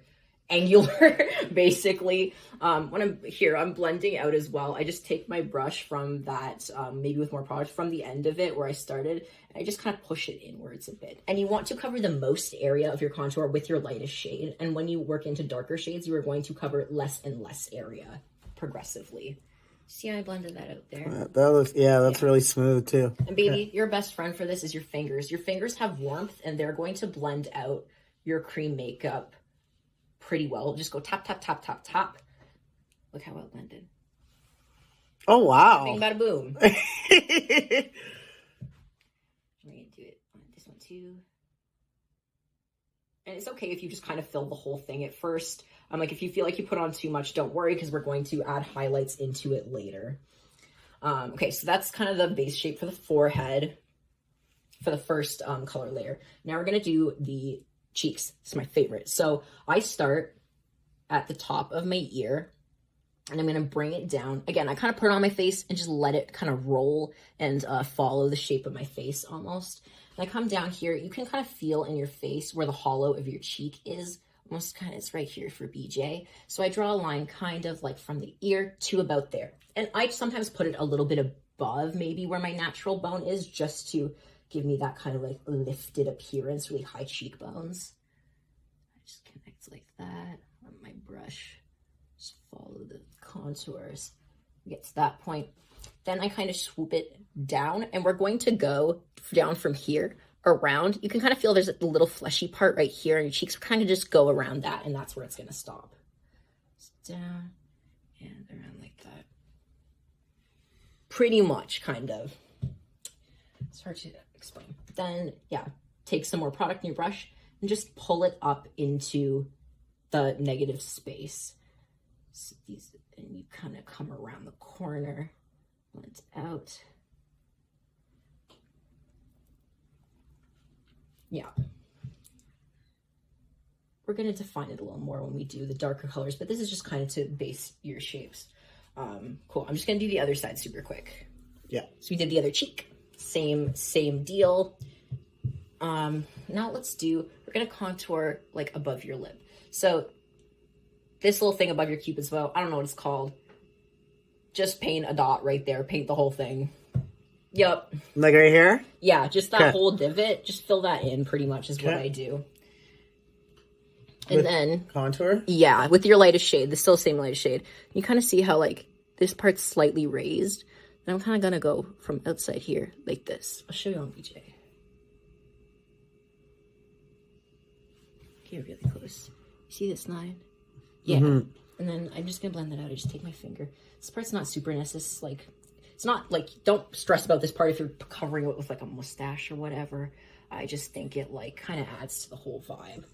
angular, basically. When I'm here, I'm blending out as well. I just take my brush from that, maybe with more product, from the end of it where I started, and I just kind of push it inwards a bit. And you want to cover the most area of your contour with your lightest shade. And when you work into darker shades, you are going to cover less and less area progressively. See how I blended that out there? That looks, that's really smooth too. And baby, your best friend for this is your fingers. Your fingers have warmth, and they're going to blend out your cream makeup pretty well. Just go tap, tap, tap, tap, tap. Look how well blended. Oh, wow. Bing, bada, boom. We're going to do it on this one too. And it's okay if you just kind of fill the whole thing at first. Like if you feel like you put on too much, don't worry, because we're going to add highlights into it later. Okay, so that's kind of the base shape for the forehead for the first color layer. Now we're going to do the cheeks. It's my favorite. So I start at the top of my ear, and I'm going to bring it down. Again, I kind of put it on my face and just let it kind of roll and follow the shape of my face almost. And I come down here. You can kind of feel in your face where the hollow of your cheek is. Almost kind of, it's right here for BJ. So I draw a line kind of like from the ear to about there. And I sometimes put it a little bit above maybe where my natural bone is, just to give me that kind of like lifted appearance, really high cheekbones. I just connect like that on my brush. Just follow the contours. Get to that point. Then I kind of swoop it down, and we're going to go down from here around. You can kind of feel there's a little fleshy part right here in your cheeks. We kind of just go around that, and that's where it's going to stop. Just down and around like that. Pretty much, kind of. It's hard to explain. Then, yeah, take some more product in your brush and just pull it up into the negative space. So these, and you kind of come around the corner, blend out. Yeah. We're going to define it a little more when we do the darker colors, but this is just kind of to base your shapes. Cool. I'm just going to do the other side super quick. Yeah. So we did the other cheek. Same deal. Now we're going to contour like above your lip. So this little thing above your cupid's bow, I don't know what it's called. Just paint a dot right there. Paint the whole thing. Yep. Like right here? Yeah, just that whole divot. Just fill that in pretty much is what I do. And with then contour? Yeah, with your lightest shade. The still same lightest shade. You kind of see how like this part's slightly raised. Then I'm kind of going to go from outside here like this. I'll show you on BJ. Get really close. You see this line? Yeah. And then I'm just going to blend that out. I just take my finger. This part's not super necessary. Like, it's not like, don't stress about this part if you're covering it with like a mustache or whatever. I just think it like kind of adds to the whole vibe.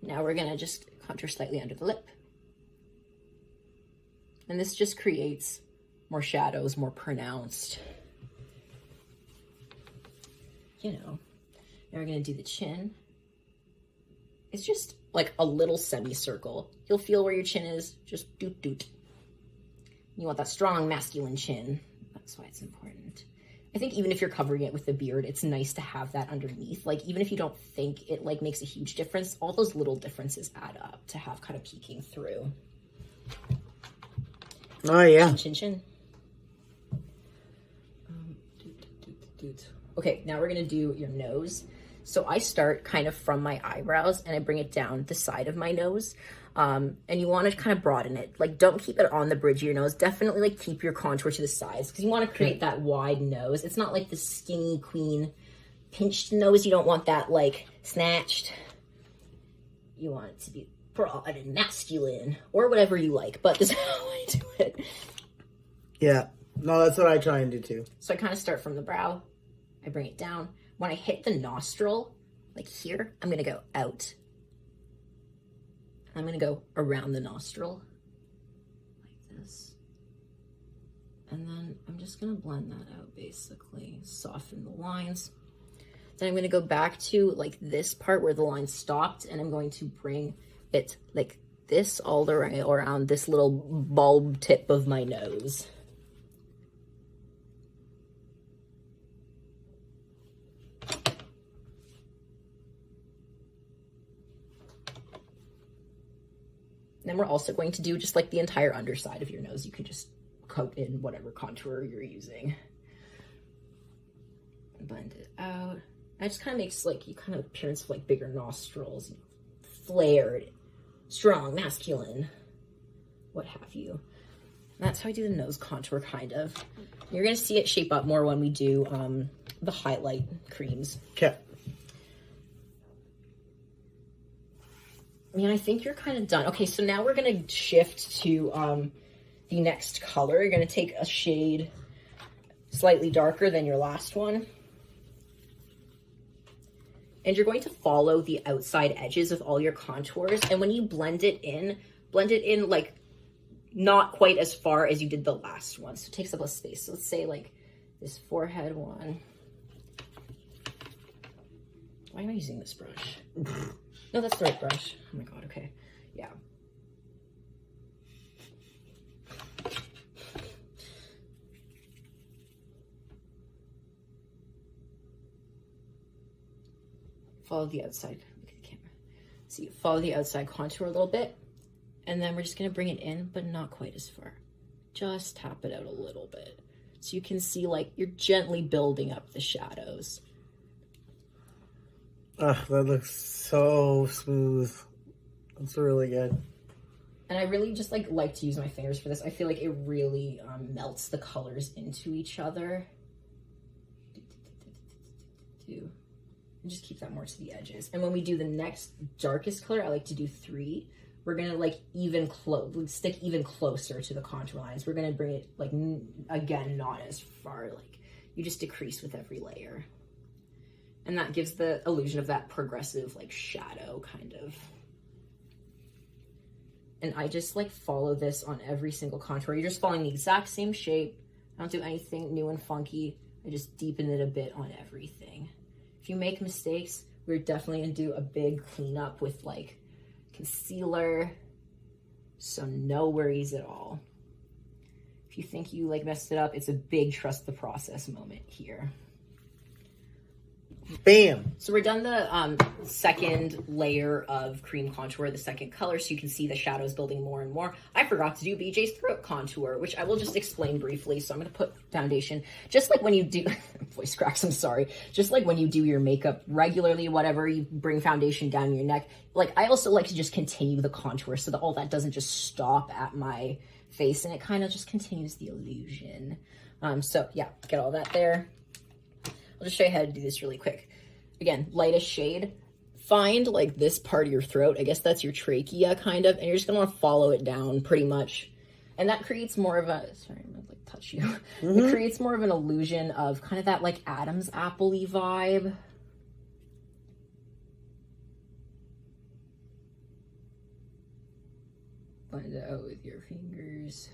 Now we're going to just contour slightly under the lip. And this just creates more shadows, more pronounced. You know. Now we're going to do the chin. It's just like a little semicircle. You'll feel where your chin is. Just doot doot. You want that strong masculine chin. That's why it's important. I think even if you're covering it with a beard, it's nice to have that underneath. Like, even if you don't think it like makes a huge difference, all those little differences add up to have kind of peeking through. Oh, yeah. Chin, chin, chin. Okay, now we're going to do your nose. So I start kind of from my eyebrows and I bring it down the side of my nose. And you want to kind of broaden it. Like, don't keep it on the bridge of your nose. Definitely like keep your contour to the sides because you want to create that wide nose. It's not like the skinny queen pinched nose. You don't want that like snatched. You want it to be broad and masculine or whatever you like, but this is how I do it. Yeah. No, that's what I try and do too. So I kind of start from the brow. I bring it down. When I hit the nostril, like here, I'm going to go out. I'm going to go around the nostril like this. And then I'm just going to blend that out, basically. Soften the lines. Then I'm going to go back to like this part where the line stopped, and I'm going to bring it like this all around this little bulb tip of my nose. Then we're also going to do just like the entire underside of your nose. You can just coat in whatever contour you're using. Blend it out. That just kind of makes like you kind of appearance of like bigger nostrils, flared, strong, masculine, what have you. And that's how I do the nose contour, kind of. You're gonna see it shape up more when we do the highlight creams. Okay. I mean, I think you're kind of done. Okay, so now we're gonna shift to the next color. You're gonna take a shade slightly darker than your last one. And you're going to follow the outside edges of all your contours. And when you blend it in like not quite as far as you did the last one. So it takes up less space. So let's say like this forehead one. Why am I using this brush? No, that's the right brush. Oh my God, okay. Yeah. Follow the outside. Look at the camera. See, follow the outside contour a little bit. And then we're just going to bring it in, but not quite as far. Just tap it out a little bit. So you can see like you're gently building up the shadows. That looks so smooth. That's really good. And I really just like to use my fingers for this. I feel like it really melts the colors into each other. And just keep that more to the edges. And when we do the next darkest color, I like to do 3. We're gonna like stick even closer to the contour lines. We're gonna bring it like, again, not as far, like you just decrease with every layer. And that gives the illusion of that progressive like shadow kind of. And I just like follow this on every single contour. You're just following the exact same shape. I don't do anything new and funky. I just deepen it a bit on everything. If you make mistakes, we're definitely gonna do a big cleanup with like concealer. So no worries at all. If you think you like messed it up, it's a big trust the process moment here. Bam. So we're done the second layer of cream contour, the second color, so you can see the shadows building more and more. I forgot to do BJ's throat contour, which I will just explain briefly. So I'm going to put foundation, just like when you do, voice cracks, I'm sorry. Just like when you do your makeup regularly, whatever, you bring foundation down your neck. Like I also like to just continue the contour so that all that doesn't just stop at my face and it kind of just continues the illusion. So yeah, get all that there. I'll just show you how to do this really quick. Again, lightest shade. Find like this part of your throat. I guess that's your trachea kind of. And you're just gonna wanna follow it down pretty much. And that creates more of a, sorry, I'm gonna like touch you. It creates more of an illusion of kind of that like Adam's apple-y vibe. Blend it out with your fingers.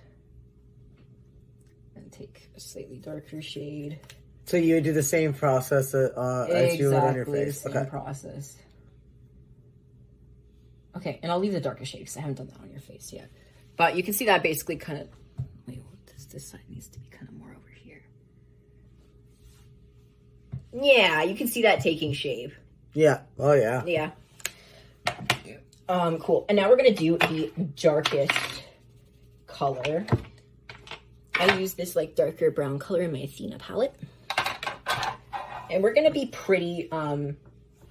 And take a slightly darker shade. So you do the same process as you would on your face. The same process. Okay, and I'll leave the darker shade because I haven't done that on your face yet. But you can see that basically kind of, wait, this side needs to be kind of more over here. Yeah, you can see that taking shape. Yeah, oh yeah. Yeah. Cool. And now we're gonna do the darkest color. I use this like darker brown color in my Athena palette. And we're going to be pretty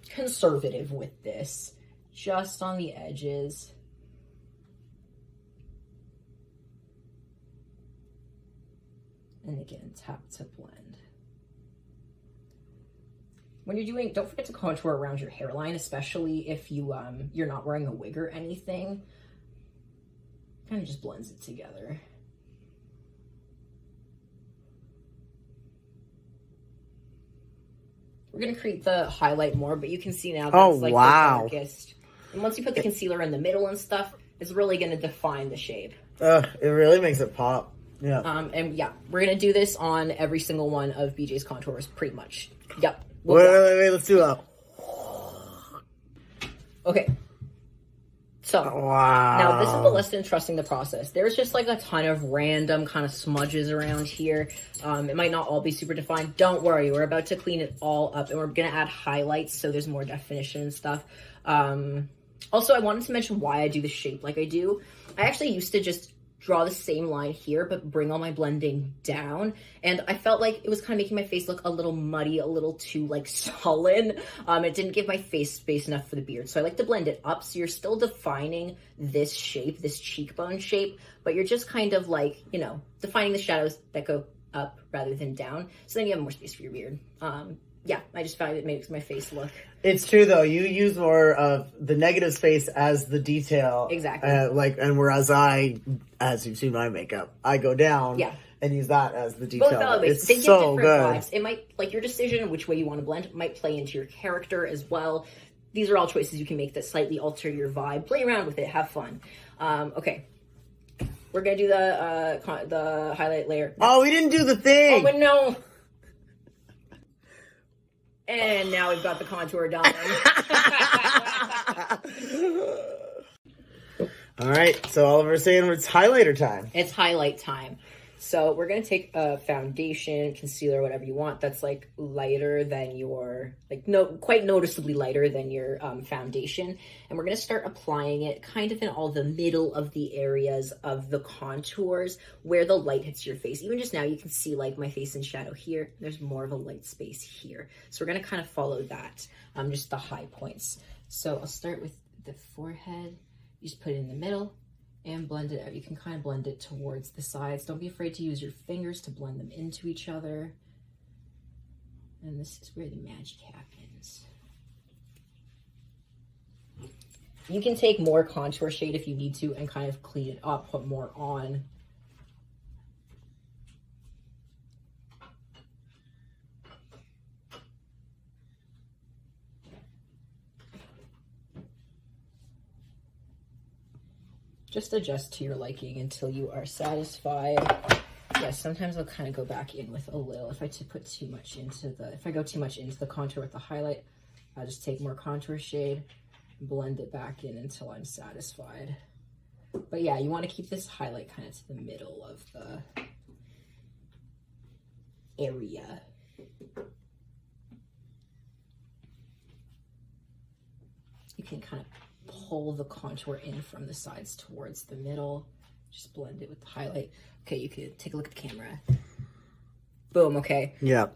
conservative with this, just on the edges. And again, tap to blend. When you're doing, don't forget to contour around your hairline, especially if you're not wearing a wig or anything. Kind of just blends it together. We're going to create the highlight more, but you can see now that's like the darkest. And once you put the concealer in the middle and stuff, it's really going to define the shape. It really makes it pop. Yeah. And yeah, we're going to do this on every single one of BJ's contours, pretty much. Yep. Wait, let's do that. Okay. So, Wow. now this is the lesson in trusting the process. There's just like a ton of random kind of smudges around here. It might not all be super defined. Don't worry, we're about to clean it all up and we're gonna add highlights so there's more definition and stuff. Also, I wanted to mention why I do the shape like I do. I actually used to just draw the same line here, but bring all my blending down. And I felt like it was kind of making my face look a little muddy, a little too like sullen. It didn't give my face space enough for the beard. So I like to blend it up. So you're still defining this shape, this cheekbone shape, but you're just kind of like, you know, defining the shadows that go up rather than down. So then you have more space for your beard. Yeah, I just found it makes my face look. It's true though. You use more of the negative space as the detail. Exactly. And whereas as you've seen my makeup, I go down. Yeah. And use that as the detail. Both it's they give so different good. vibes. It might, like your decision which way you want to blend might play into your character as well. These are all choices you can make that slightly alter your vibe. Play around with it, have fun. Okay. We're gonna do the highlight layer next. Oh, we didn't do the thing. Oh, but no. And now we've got the contour done. All right, so Oliver's saying it's highlighter time. It's highlight time. So we're going to take a foundation, concealer, whatever you want, that's like lighter than your, like quite noticeably lighter than your foundation. And we're going to start applying it kind of in all the middle of the areas of the contours where the light hits your face. Even just now you can see like my face in shadow here. There's more of a light space here. So we're going to kind of follow that, just the high points. So I'll start with the forehead. You just put it in the middle and blend it out. You can kind of blend it towards the sides. Don't be afraid to use your fingers to blend them into each other. And this is where the magic happens. You can take more contour shade if you need to and kind of clean it up, put more on. Just adjust to your liking until you are satisfied. Yeah, sometimes I'll kind of go back in with a little. If I put too much into if I go too much into the contour with the highlight, I'll just take more contour shade, blend it back in until I'm satisfied. But yeah, you want to keep this highlight kind of to the middle of the area. You can kind of pull the contour in from the sides towards the middle. Just blend it with the highlight. Okay, you could take a look at the camera. Boom, okay. Yeah.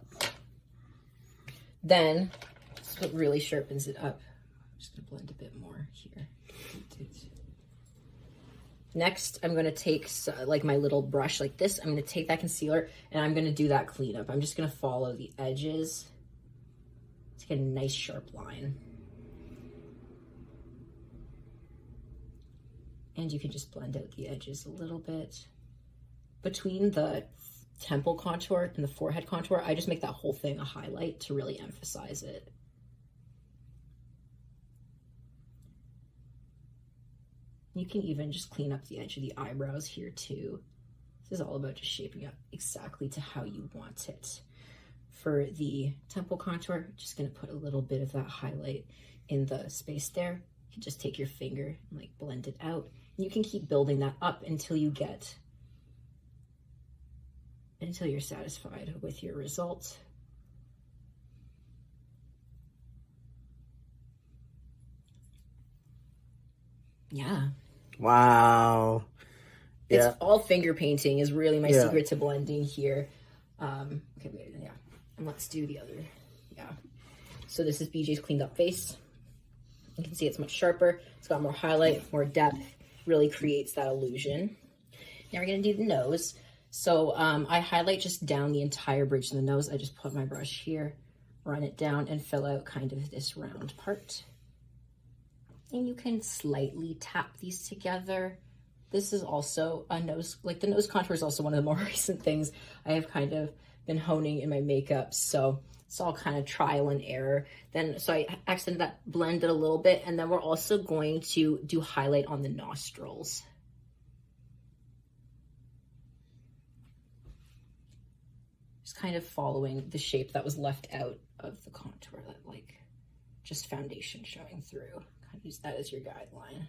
Then, this is what really sharpens it up. I'm just gonna blend a bit more here. Next, I'm gonna take like my little brush like this. I'm gonna take that concealer and I'm gonna do that cleanup. I'm just gonna follow the edges to get a nice sharp line. And you can just blend out the edges a little bit. Between the temple contour and the forehead contour, I just make that whole thing a highlight to really emphasize it. You can even just clean up the edge of the eyebrows here too. This is all about just shaping up exactly to how you want it. For the temple contour, just gonna put a little bit of that highlight in the space there. You can just take your finger and like blend it out. You can keep building that up until you're satisfied with your result. Yeah. Wow. It's Yeah. all finger painting is really my secret to blending here. Okay, wait, yeah. And let's do the other. Yeah. So this is BJ's cleaned up face. You can see it's much sharper. It's got more highlight, more depth. Really creates that illusion. Now we're gonna do the nose. So I highlight just down the entire bridge of the nose. I just put my brush here, run it down, and fill out kind of this round part. And you can slightly tap these together. This is also a nose, like the nose contour is also one of the more recent things I have kind of been honing in my makeup. So it's all kind of trial and error. So I accented that, blended a little bit, and then we're also going to do highlight on the nostrils. Just just kind of following the shape that was left out of the contour, that like just foundation showing through. Kind of use that as your guideline.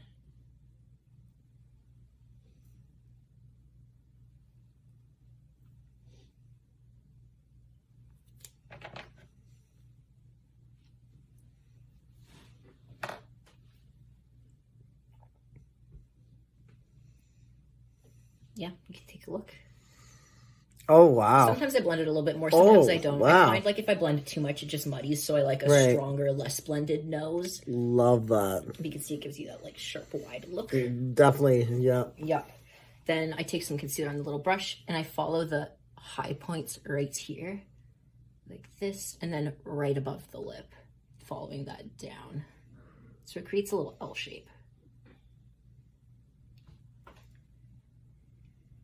Yeah, you can take a look. Oh, wow. Sometimes I blend it a little bit more, sometimes I don't. Wow. I find like if I blend it too much, it just muddies, so I like a Right. stronger, less blended nose. Love that. You can see it gives you that like sharp, wide look. Definitely, yeah. Yep. Then I take some concealer on the little brush and I follow the high points right here, like this, and then right above the lip, following that down. So it creates a little L shape.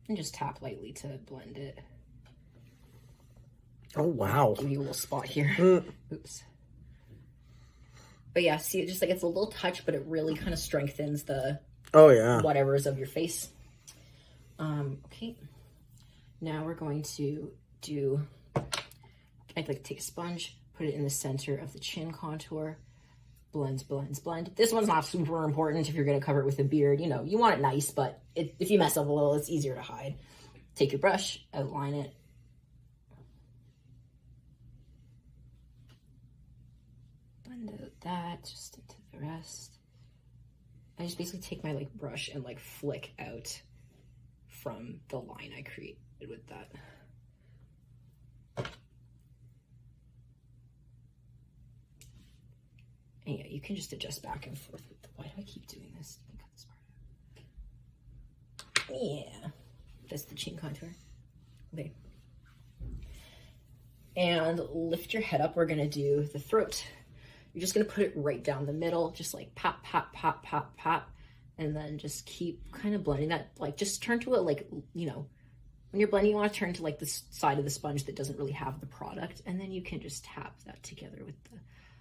And just tap lightly to blend it. Oh, wow. Give you a little spot here. Oops. But yeah, see, it just like it's a little touch, but it really kind of strengthens the Oh, yeah. whatever's of your face. Okay. Now we're going to do, I'd like to take a sponge, put it in the center of the chin contour, blend, blend, blend. This one's not super important if you're going to cover it with a beard. You know, you want it nice, but if you mess up a little, it's easier to hide. Take your brush, outline it. Blend out that just into the rest. I just basically take my like brush and like flick out from the line I created with that. And yeah, you can just adjust back and forth with the, why do I keep doing this? Let me cut this part out. Yeah, that's the chin contour. Okay. And lift your head up. We're gonna do the throat. You're just gonna put it right down the middle, just like pop, pop, pop, pop, pop. And then just keep kind of blending that, like just turn to it like, you know, when you're blending, you want to turn to like the side of the sponge that doesn't really have the product. And then you can just tap that together with the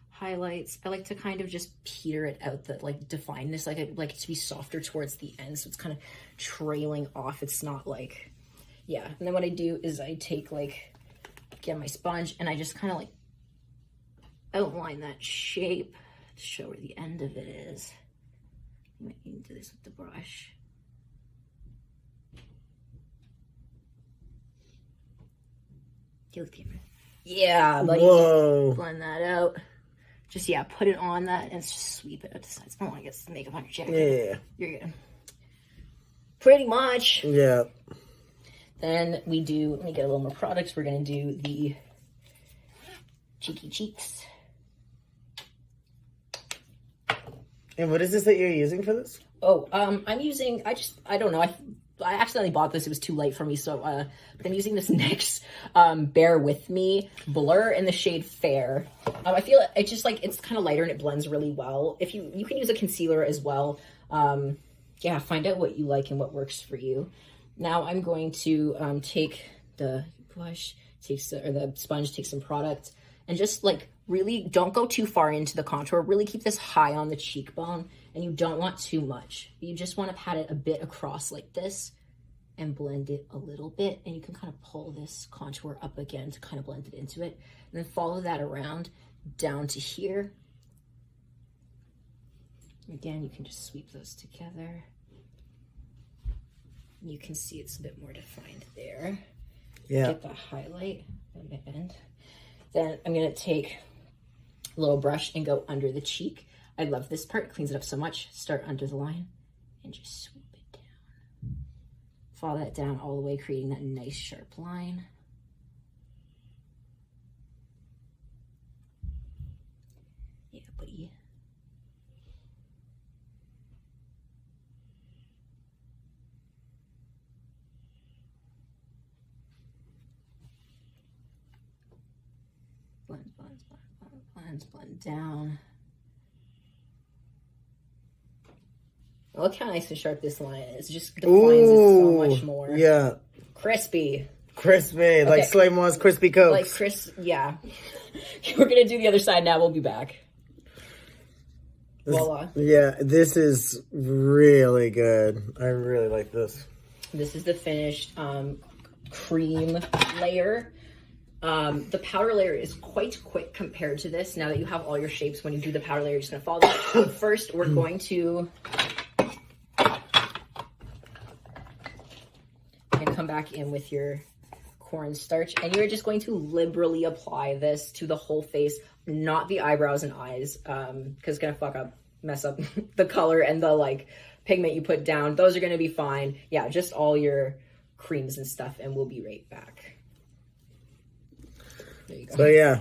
highlights. I like to kind of just peter it out, that like define this, like I like it to be softer towards the end. So it's kind of trailing off. It's not like, yeah. And then what I do is I take like, get my sponge and I just kind of like outline that shape to show where the end of it is. You might need to do this with the brush. Kill the camera. Yeah, buddy. Whoa. Blend that out. Just, yeah, put it on that and just sweep it out the sides. I don't want to get some makeup on your jacket. Yeah. You're good. Pretty much. Yeah. Then we do, let me get a little more products. We're going to do the cheeky cheeks. And what is this that you're using for this? Oh, I'm using, I don't know. I accidentally bought this. It was too light for me. So, but I'm using this NYX Bear With Me Blur in the shade Fair. I feel it's just like, it's kind of lighter and it blends really well. If you can use a concealer as well. Yeah, find out what you like and what works for you. Now I'm going to take the brush, or the sponge, take some product, and just like really don't go too far into the contour. Really keep this high on the cheekbone, and you don't want too much. You just want to pat it a bit across like this and blend it a little bit, and you can kind of pull this contour up again to kind of blend it into it, and then follow that around down to here. Again, you can just sweep those together. You can see it's a bit more defined there. Yeah. Get the highlight at the end. Then I'm gonna take a little brush and go under the cheek. I love this part, it cleans it up so much. Start under the line and just swoop it down. Follow that down all the way, creating that nice sharp line. Yeah, buddy. Blend down. Look how nice and sharp this line is. It just defines it so much more. Yeah. Crispy. Crispy, like Slay Mo's crispy cokes. Like crisp, yeah. We're gonna do the other side now. We'll be back. Voila. Yeah, this is really good. I really like this. This is the finished cream layer. The powder layer is quite quick compared to this. Now that you have all your shapes, when you do the powder layer, you're just going to follow that. First, we're going to come back in with your cornstarch, and you're just going to liberally apply this to the whole face, not the eyebrows and eyes, because it's going to mess up the color and the like pigment you put down. Those are going to be fine. Yeah, just all your creams and stuff, and we'll be right back. There you go. So yeah,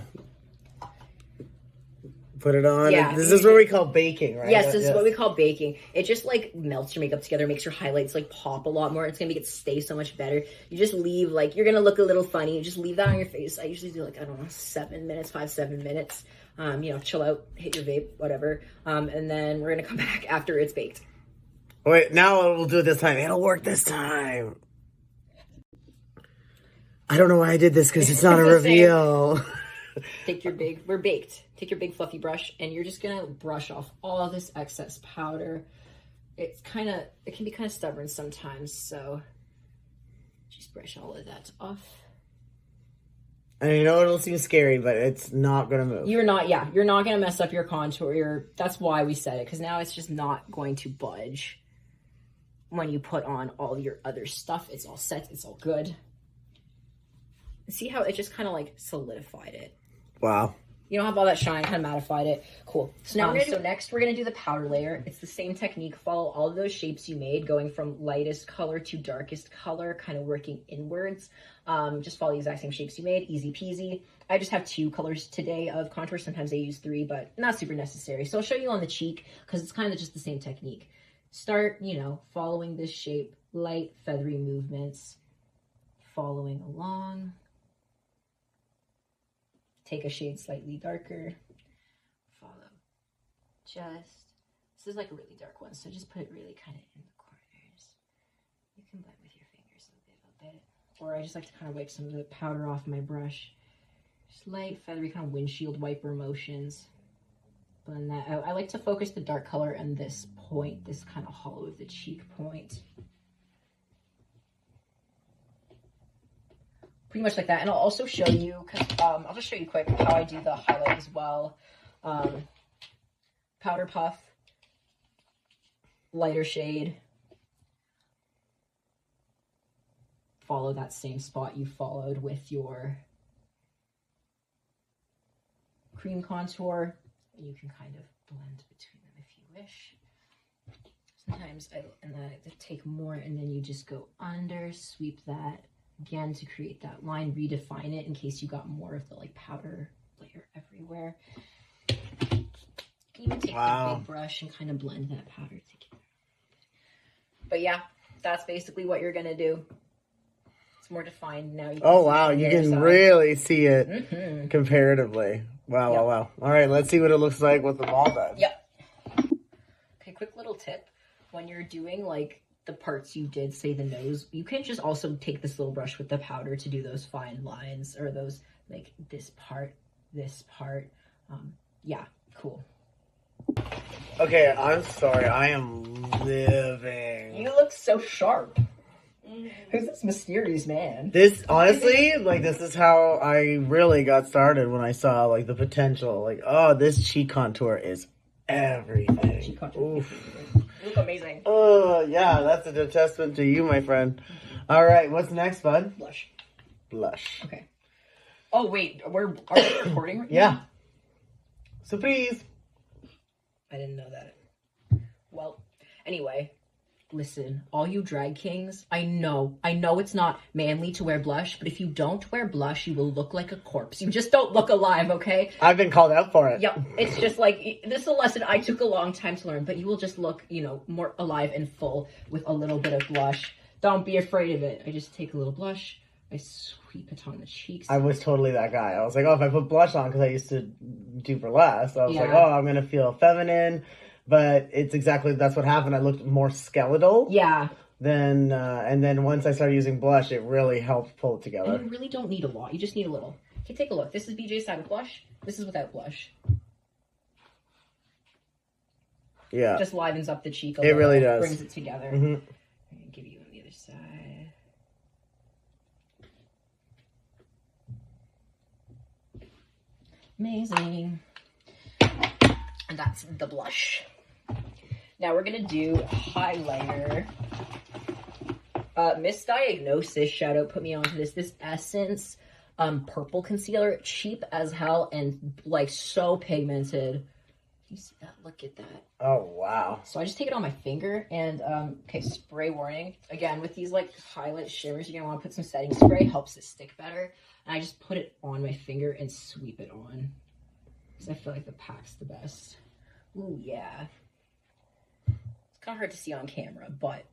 put it on. Yeah, This is what we call baking, right? Yes, this is what we call baking. It just like melts your makeup together, makes your highlights like pop a lot more. It's gonna make it stay so much better. You just leave, like, you're gonna look a little funny. You just leave that on your face. I usually do like, I don't know, 7 minutes, 5-7 minutes. You know, chill out, hit your vape, whatever. And then we're gonna come back after it's baked. Wait, now we'll do it this time. It'll work this time. I don't know why I did this because it's not a reveal. We're baked. Take your big fluffy brush, and you're just gonna brush off all this excess powder. It can be kind of stubborn sometimes, so just brush all of that off. And you know it'll seem scary, but it's not gonna move. You're not gonna mess up your contour. That's why we said it, because now it's just not going to budge when you put on all your other stuff. It's all set, it's all good. See how it just kind of like solidified it. Wow. You don't have all that shine, kind of mattified it. Cool. So now next we're gonna do the powder layer. It's the same technique. Follow all of those shapes you made, going from lightest color to darkest color, kind of working inwards. Just follow the exact same shapes you made, easy peasy. I just have 2 colors today of contour. Sometimes I use 3, but not super necessary. So I'll show you on the cheek because it's kind of just the same technique. Start, you know, following this shape, light feathery movements, following along. Take a shade slightly darker, follow this is like a really dark one, so just put it really kind of in the corners. You can blend with your fingers a bit, or I just like to kind of wipe some of the powder off my brush. Just light, feathery, kind of windshield wiper motions. Blend that out. I like to focus the dark color on this point, this kind of hollow of the cheek point. Pretty much like that. And I'll also show you, I'll just show you quick how I do the highlight as well. Powder puff, lighter shade. Follow that same spot you followed with your cream contour. And you can kind of blend between them if you wish. Sometimes I take more, and then you just go under, sweep that. Again, to create that line, redefine it in case you got more of the like powder layer everywhere. You can even take the big brush and kind of blend that powder together. But yeah, that's basically what you're gonna do. It's more defined now. You can really see it comparatively. Wow, wow, wow. All right, let's see what it looks like with the ball done. Yep. Okay, quick little tip. When you're doing like the parts you did, say the nose, you can just also take this little brush with the powder to do those fine lines, or those like this part. Yeah, cool. Okay, I'm sorry. I am living. You look so sharp. Who's this mysterious man? This, honestly, like, this is how I really got started when I saw, like, the potential. Like, oh, this cheek contour is everything. Cheek contour. Oof. You look amazing. Oh, yeah, that's a testament to you, my friend. All right, what's next, bud? Blush. Okay. Oh, wait, are we recording right now? Yeah. Surprise. I didn't know that. Well, anyway, listen, all you drag kings, I know it's not manly to wear blush, but if you don't wear blush, you will look like a corpse. You just don't look alive, okay? I've been called out for it. Yep, it's just like, this is a lesson I took a long time to learn, but you will just look, you know, more alive and full with a little bit of blush. Don't be afraid of it. I just take a little blush, I sweep it on the cheeks. I was totally that guy. I was like, oh, if I put blush on, because I used to do burlesque, I was like, oh, I'm going to feel feminine. But it's exactly, that's what happened. I looked more skeletal. Yeah. And then once I started using blush, it really helped pull it together. And you really don't need a lot. You just need a little. Okay, take a look. This is BJ's side with blush. This is without blush. Yeah. Just livens up the cheek a little. It really does. Brings it together. Mm-hmm. I'm going to give you on the other side. Amazing. And that's the blush. Now we're gonna do highlighter. Misdiagnosis, shout out, put me onto this. This Essence purple concealer, cheap as hell and like so pigmented. You see that? Look at that. Oh, wow. So I just take it on my finger and, okay, spray warning. Again, with these like highlight shimmers, you're gonna wanna put some setting spray, helps it stick better. And I just put it on my finger and sweep it on. Because I feel like the pack's the best. Ooh, yeah. It's kind of hard to see on camera, but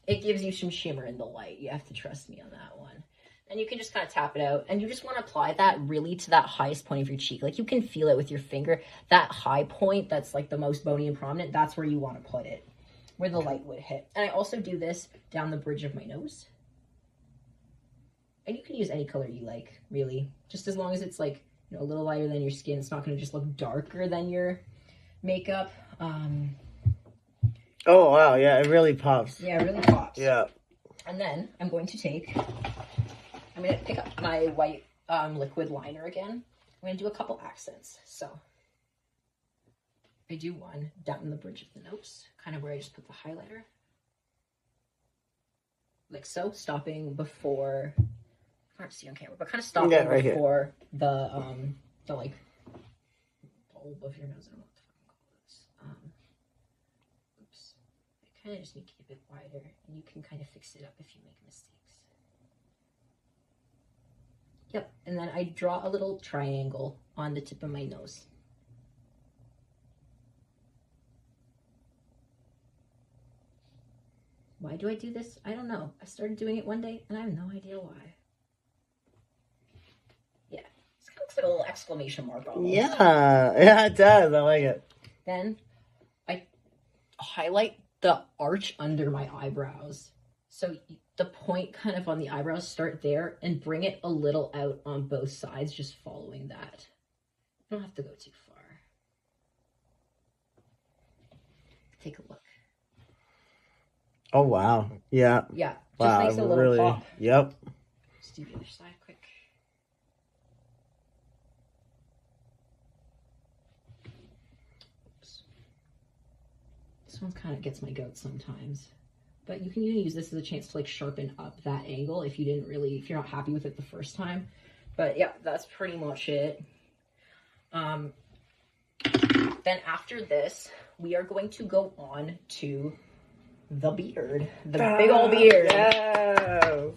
it gives you some shimmer in the light. You have to trust me on that one. And you can just kind of tap it out. And you just want to apply that really to that highest point of your cheek. Like you can feel it with your finger. That high point that's like the most bony and prominent, that's where you want to put it. Where the light would hit. And I also do this down the bridge of my nose. And you can use any color you like, really. Just as long as it's like, you know, a little lighter than your skin. It's not going to just look darker than your makeup. Oh, wow. Yeah, it really pops. Yeah, it really pops. Yeah. And then I'm going to I'm going to pick up my white liquid liner again. I'm going to do a couple accents. So I do one down the bridge of the nose, kind of where I just put the highlighter. Like so, stopping before, hard to see on camera, but kind of stopping right before the like bulb of your nose. I don't know what the fuck I'm calling this. Oops. I kind of just make it a bit wider, and you can kind of fix it up if you make mistakes. Yep, and then I draw a little triangle on the tip of my nose. Why do I do this? I don't know. I started doing it one day, and I have no idea why. Yeah, it kind of looks like a little exclamation mark almost. Yeah, it does. I like it. Then I highlight the arch under my eyebrows. So the point kind of on the eyebrows, start there and bring it a little out on both sides, just following that. You don't have to go too far. Take a look. Oh, wow. Yeah. Yeah, just Wow, makes a little pop. Yep. Let's do the other side quick. Oops. This one kind of gets my goat sometimes. But you can even use this as a chance to like sharpen up that angle if you're not happy with it the first time. But yeah, that's pretty much it. Then after this, we are going to go on to the beard. The big old beard. Yes.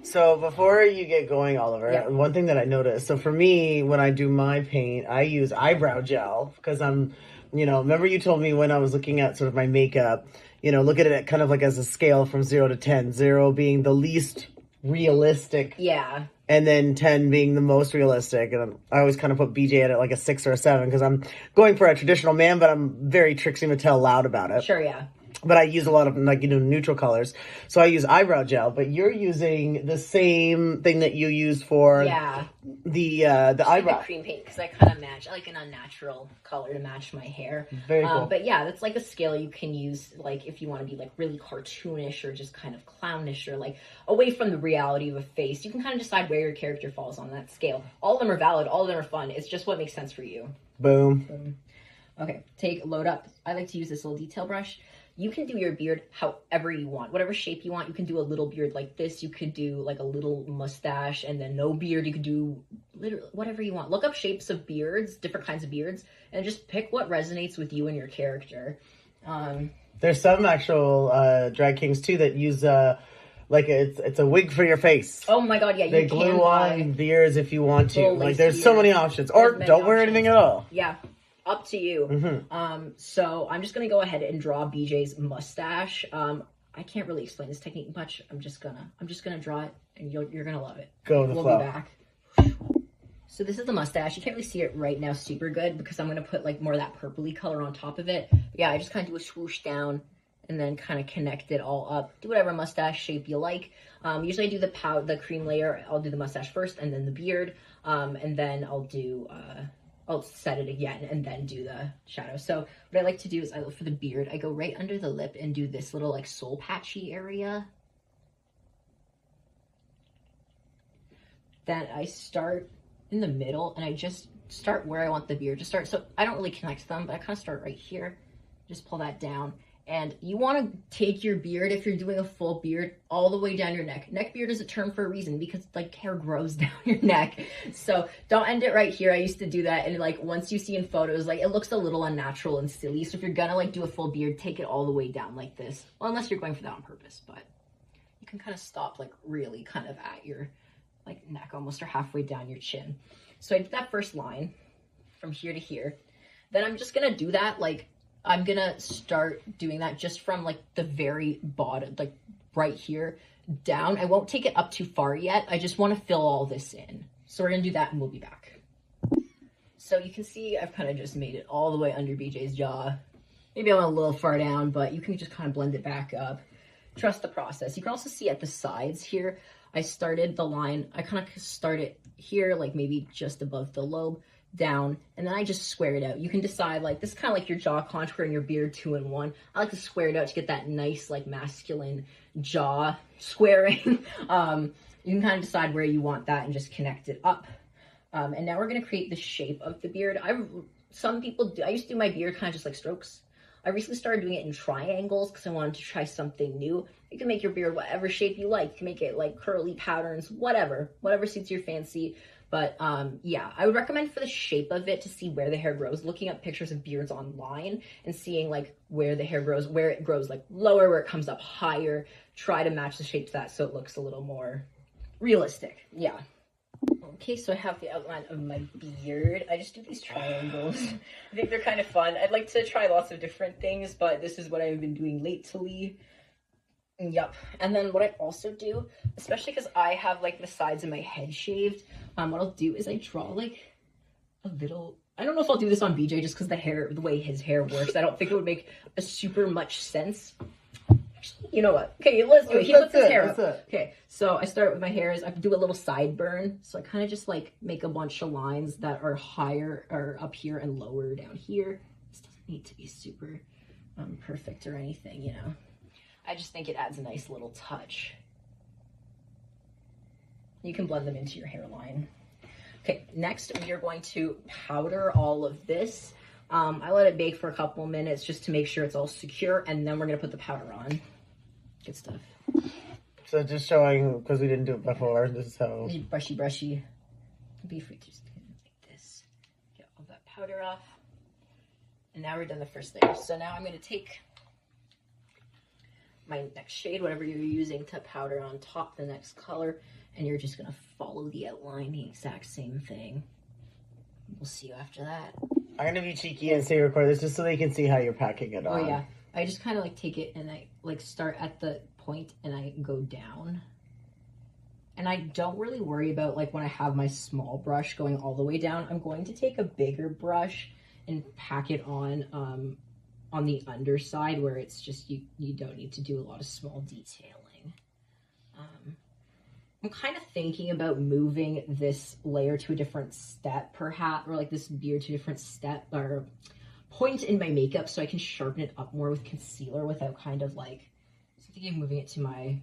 So before you get going, Oliver, one thing that I noticed, so for me, when I do my paint, I use eyebrow gel because I'm, remember you told me when I was looking at sort of my makeup, look at it kind of like as a scale from 0 to 10, 0 being the least realistic. Yeah. And then 10 being the most realistic. And I always kind of put BJ at it like a 6 or a 7 because I'm going for a traditional man, but I'm very Trixie Mattel loud about it. Sure, yeah. But I use a lot of neutral colors. So I use eyebrow gel, but you're using the same thing that you use for the eyebrow. The cream paint, because I kind of match, I like an unnatural color to match my hair. Very cool. But yeah, that's like a scale you can use, like if you want to be like really cartoonish or just kind of clownish or like away from the reality of a face. You can kind of decide where your character falls on that scale. All of them are valid. All of them are fun. It's just what makes sense for you. Boom. Okay, load up. I like to use this little detail brush. You can do your beard however you want, whatever shape you want. You can do a little beard like this. You could do like a little mustache and then no beard. You could do literally whatever you want. Look up shapes of beards, different kinds of beards, and just pick what resonates with you and your character. There's some actual drag kings too that use like it's a wig for your face. Oh my god, yeah, they glue on beards if you want to. Like there's so many options, or don't wear anything at all. Yeah. Up to you. Mm-hmm. So I'm just gonna go ahead and draw BJ's mustache. I can't really explain this technique much. I'm just gonna draw it, and you're gonna love it. Go with the flow. We'll be back. So this is the mustache. You can't really see it right now super good because I'm gonna put like more of that purpley color on top of it. But yeah, I just kind of do a swoosh down and then kind of connect it all up. Do whatever mustache shape you like. Usually I do the cream layer. I'll do the mustache first, and then the beard, and then I'll set it again and then do the shadow. So what I like to do is for the beard, I go right under the lip and do this little like soul patchy area. Then I start in the middle, and I just start where I want the beard to start. So I don't really connect them, but I kind of start right here. Just pull that down. And you want to take your beard, if you're doing a full beard, all the way down your neck. Neck beard is a term for a reason, because like hair grows down your neck. So don't end it right here. I used to do that, and like once you see in photos, like it looks a little unnatural and silly. So if you're gonna like do a full beard, take it all the way down like this. Well, unless you're going for that on purpose, but you can kind of stop like really kind of at your like neck almost, or halfway down your chin. So I did that first line from here to here. Then I'm just gonna do that like, I'm gonna start doing that just from like the very bottom, like right here down. I won't take it up too far yet. I just want to fill all this in. So we're gonna do that and we'll be back. So you can see I've kind of just made it all the way under BJ's jaw. Maybe I went a little far down, but you can just kind of blend it back up. Trust the process. You can also see at the sides here, I started the line, I kind of started here, like maybe just above the lobe, down, and then I just square it out. You can decide, like, this is kind of like your jaw contour and your beard 2-in-1. I like to square it out to get that nice, like, masculine jaw squaring. You can kind of decide where you want that and just connect it up. And now we're going to create the shape of the beard. Some people do, I used to do my beard kind of just like strokes. I recently started doing it in triangles because I wanted to try something new. You can make your beard whatever shape you like. You can make it like curly patterns, whatever suits your fancy. But yeah, I would recommend for the shape of it to see where the hair grows, looking up pictures of beards online and seeing like where the hair grows, where it grows like lower, where it comes up higher. Try to match the shape to that so it looks a little more realistic. Yeah. Okay, so I have the outline of my beard. I just do these triangles. I think they're kind of fun. I'd like to try lots of different things, but this is what I've been doing lately. Yep. And then what I also do, especially because I have like the sides of my head shaved, what I'll do is I draw like a little, I don't know if I'll do this on BJ just because the way his hair works. I don't think it would make a super much sense. Actually, you know what? Okay, let's do it. He puts his hair up. Okay, so I start with my hairs. I do a little sideburn. So I kind of just like make a bunch of lines that are higher or up here and lower down here. This doesn't need to be super perfect or anything, you know. I just think it adds a nice little touch. You can blend them into your hairline. Okay, next we are going to powder all of this. I let it bake for a couple minutes just to make sure it's all secure, and then we're gonna put the powder on. Good stuff. So just showing, because we didn't do it before, this is how... Brushy. Be free to just do it like this. Get all that powder off. And now we're done the first layer. So now I'm gonna take my next shade, whatever you're using to powder on top the next color, and you're just gonna follow the outline, the exact same thing. We'll see you after that. I'm gonna be cheeky and say record this just so they can see how you're packing it on. Oh yeah, I just kind of like take it and I like start at the point and I go down. And I don't really worry about like when I have my small brush going all the way down. I'm going to take a bigger brush and pack it on the underside where it's just, you don't need to do a lot of small detailing. I'm kind of thinking about moving this layer to a different step perhaps, or like this beard to a different step or point in my makeup so I can sharpen it up more with concealer without kind of like, so I'm thinking of moving it to my,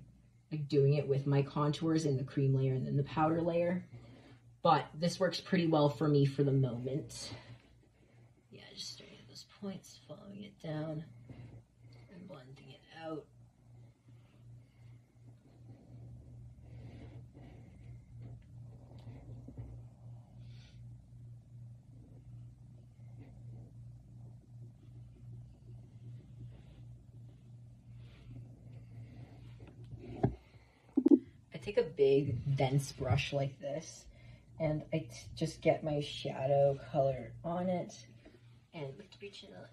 like doing it with my contours in the cream layer and then the powder layer. But this works pretty well for me for the moment. Yeah, just starting at those points, following it down and blending it out. Take a big dense brush like this and I just get my shadow color on it and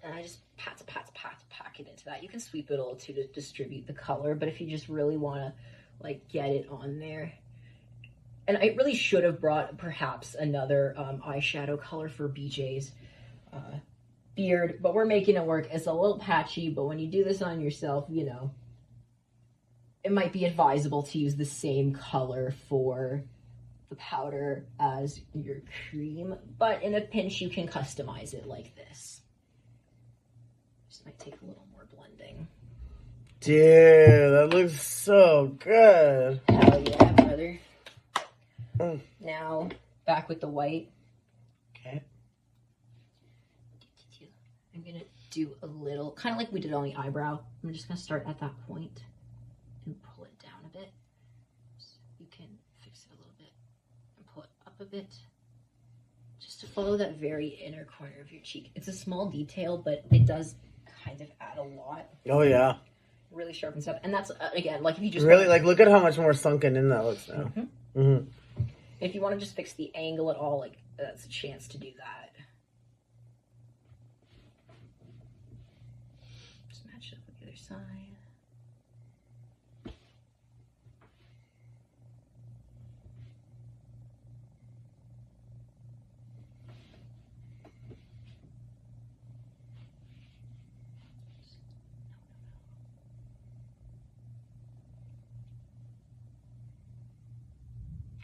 I just pack it into that. You can sweep it a little too to distribute the color, but if you just really want to like get it on there. And I really should have brought perhaps another eyeshadow color for BJ's beard, but we're making it work. It's a little patchy, but when you do this on yourself, you know, it might be advisable to use the same color for the powder as your cream, but in a pinch you can customize it like this. Just might take a little more blending. Dude, that looks so good. Hell yeah, brother. Now, back with the white. Okay. I'm gonna do a little, kind of like we did on the eyebrow. I'm just gonna start at that point and pull it down a bit. So you can fix it a little bit and pull it up a bit. Just to follow that very inner corner of your cheek. It's a small detail, but it does kind of add a lot. Oh yeah. Really sharpens up. And that's, again, like if you just really, like, look at how much more sunken in that looks now. Mm-hmm. Mm-hmm. If you want to just fix the angle at all, like, that's a chance to do that. Just match it up with the other side.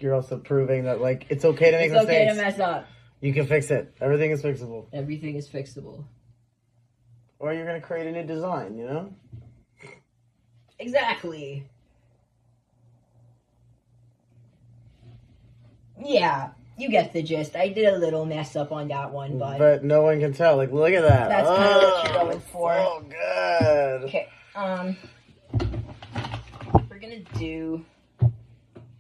You're also proving that, like, it's okay to make It's mistakes. okay to mess up. You can fix it. Everything is fixable. Everything is fixable. Or you're going to create a new design, you know? Exactly. Yeah, you get the gist. I did a little mess up on that one, But no one can tell. Like, look at that. That's kind of what you're going for. Oh, good. Okay, we're gonna do,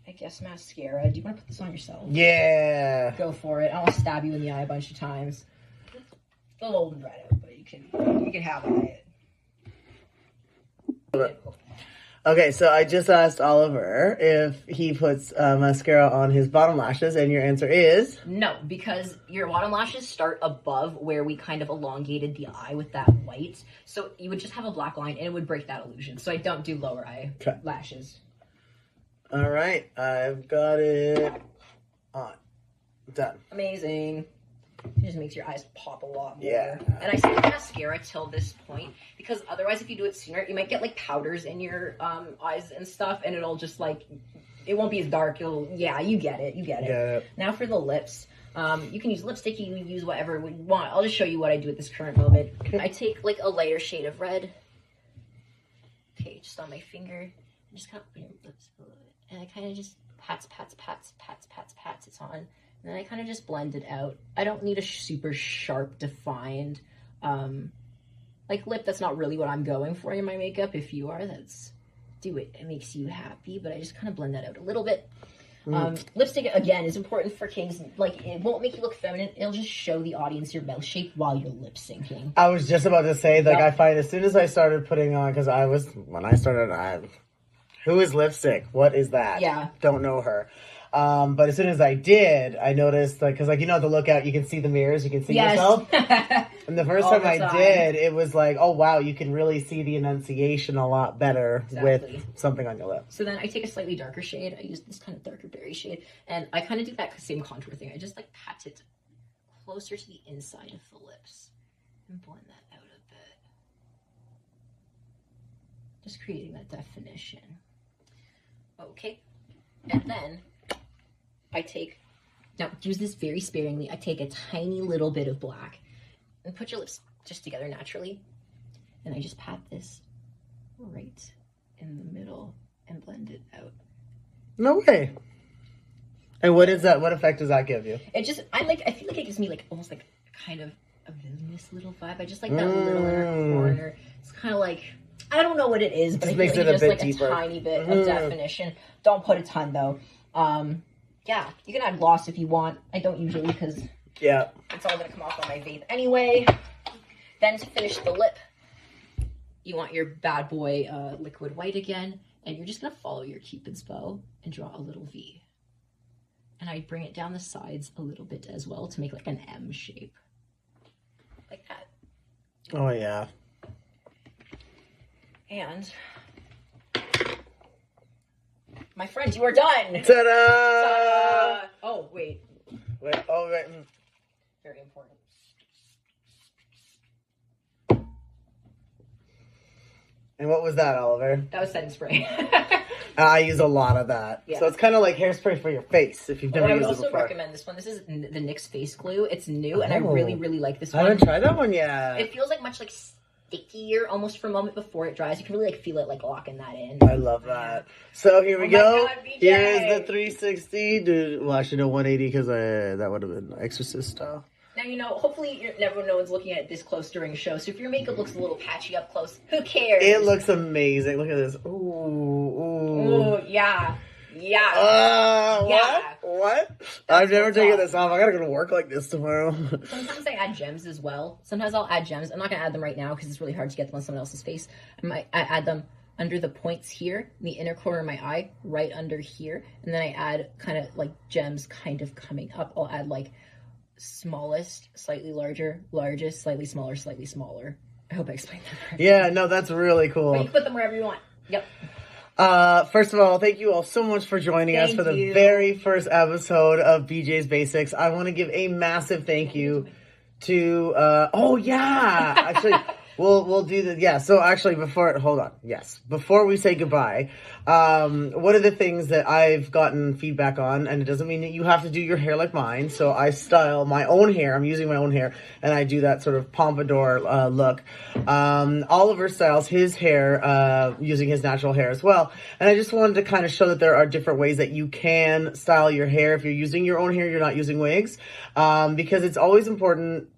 I guess, mascara. Do you want to put this on yourself? Yeah. Go for it. I want to stab you in the eye a bunch of times. It's a little red out, but you can have it. Okay, so I just asked Oliver if he puts mascara on his bottom lashes, and your answer is? No, because your bottom lashes start above where we kind of elongated the eye with that white. So you would just have a black line, and it would break that illusion. So I don't do lower eye lashes. All right, I've got it on. Done. Amazing. It just makes your eyes pop a lot more. Yeah. And I say mascara till this point because otherwise, if you do it sooner, you might get like powders in your eyes and stuff, and it'll just like, it won't be as dark. Yeah, you get it. You get it. Yeah. Now for the lips. You can use lipstick, you can use whatever you want. I'll just show you what I do at this current moment. I take like a lighter shade of red. Okay, just on my finger. And just kind of open your lips a little bit. And I kind of just pats it's on. And then I kind of just blend it out. I don't need a super sharp, defined, like lip. That's not really what I'm going for in my makeup. If you are, do it. It makes you happy. But I just kind of blend that out a little bit. Lipstick, again, is important for kings. Like, it won't make you look feminine. It'll just show the audience your mouth shape while you're lip syncing. I was just about to say, like, I find as soon as I started putting on, because when I started, who is lipstick? What is that? Yeah. Don't know her. But as soon as I did, I noticed, like, because, like, you know, at the lookout, you can see the mirrors, you can see yourself. And the first time I did, it was like, oh, wow, you can really see the enunciation a lot better with something on your lips. So then I take a slightly darker shade. I use this kind of darker berry shade. And I kind of do that same contour thing. I just, like, pat it closer to the inside of the lips and blend that out a bit. Just creating that definition. Okay. And then I take, now use this very sparingly, I take a tiny little bit of black and put your lips just together naturally. And I just pat this right in the middle and blend it out. No way. And what is that? What effect does that give you? It just, I feel like it gives me like almost like kind of a villainous little vibe. I just like that little inner corner. It's kind of like, I don't know what it is, but I feel like it's just like deeper. A tiny bit of definition. Don't put a ton though. Yeah, you can add gloss if you want. I don't usually because it's all gonna come off on my vape anyway. Then to finish the lip, you want your bad boy liquid white again, and you're just gonna follow your Cupid's bow and draw a little V. And I bring it down the sides a little bit as well to make like an M shape, like that. Oh yeah. And my friend, you are done. Ta-da! Ta-da! Oh, wait. Oh, wait. Very important. And what was that, Oliver? That was setting spray. I use a lot of that. Yeah. So it's kind of like hairspray for your face if you've never used it before. I would also recommend this one. This is the NYX face glue. It's new, and I really, really like this one. I haven't tried that one yet. It feels like much like stickier almost for a moment before it dries. You can really like feel it like locking that in. I love that. So here we Oh go. my God, BJ. Here is the 360. Dude, well, actually, no, 180 because that would have been Exorcist style. Now, you know, hopefully no one's looking at it this close during a show, so if your makeup looks a little patchy up close, who cares? It looks amazing. Look at this. Ooh, ooh. Ooh, yeah. Yeah. What? I've never taken this off. I gotta go to work like this tomorrow. Sometimes I add gems as well. Sometimes I'll add gems. I'm not gonna add them right now because it's really hard to get them on someone else's face. I add them under the points here, in the inner corner of my eye, right under here, and then I add kind of like gems kind of coming up. I'll add like smallest, slightly larger, largest, slightly smaller. I hope I explained that right. Yeah, no, that's really cool. But you can put them wherever you want. Yep. First of all, thank you all so much for joining us for the very first episode of BJ's Basics. I want to give a massive thank you to, actually, we'll do the, yeah. So actually before we say goodbye, one of the things that I've gotten feedback on, and it doesn't mean that you have to do your hair like mine. So I style my own hair. I'm using my own hair and I do that sort of pompadour, look. Oliver styles his hair, using his natural hair as well. And I just wanted to kind of show that there are different ways that you can style your hair. If you're using your own hair, you're not using wigs, because it's always important,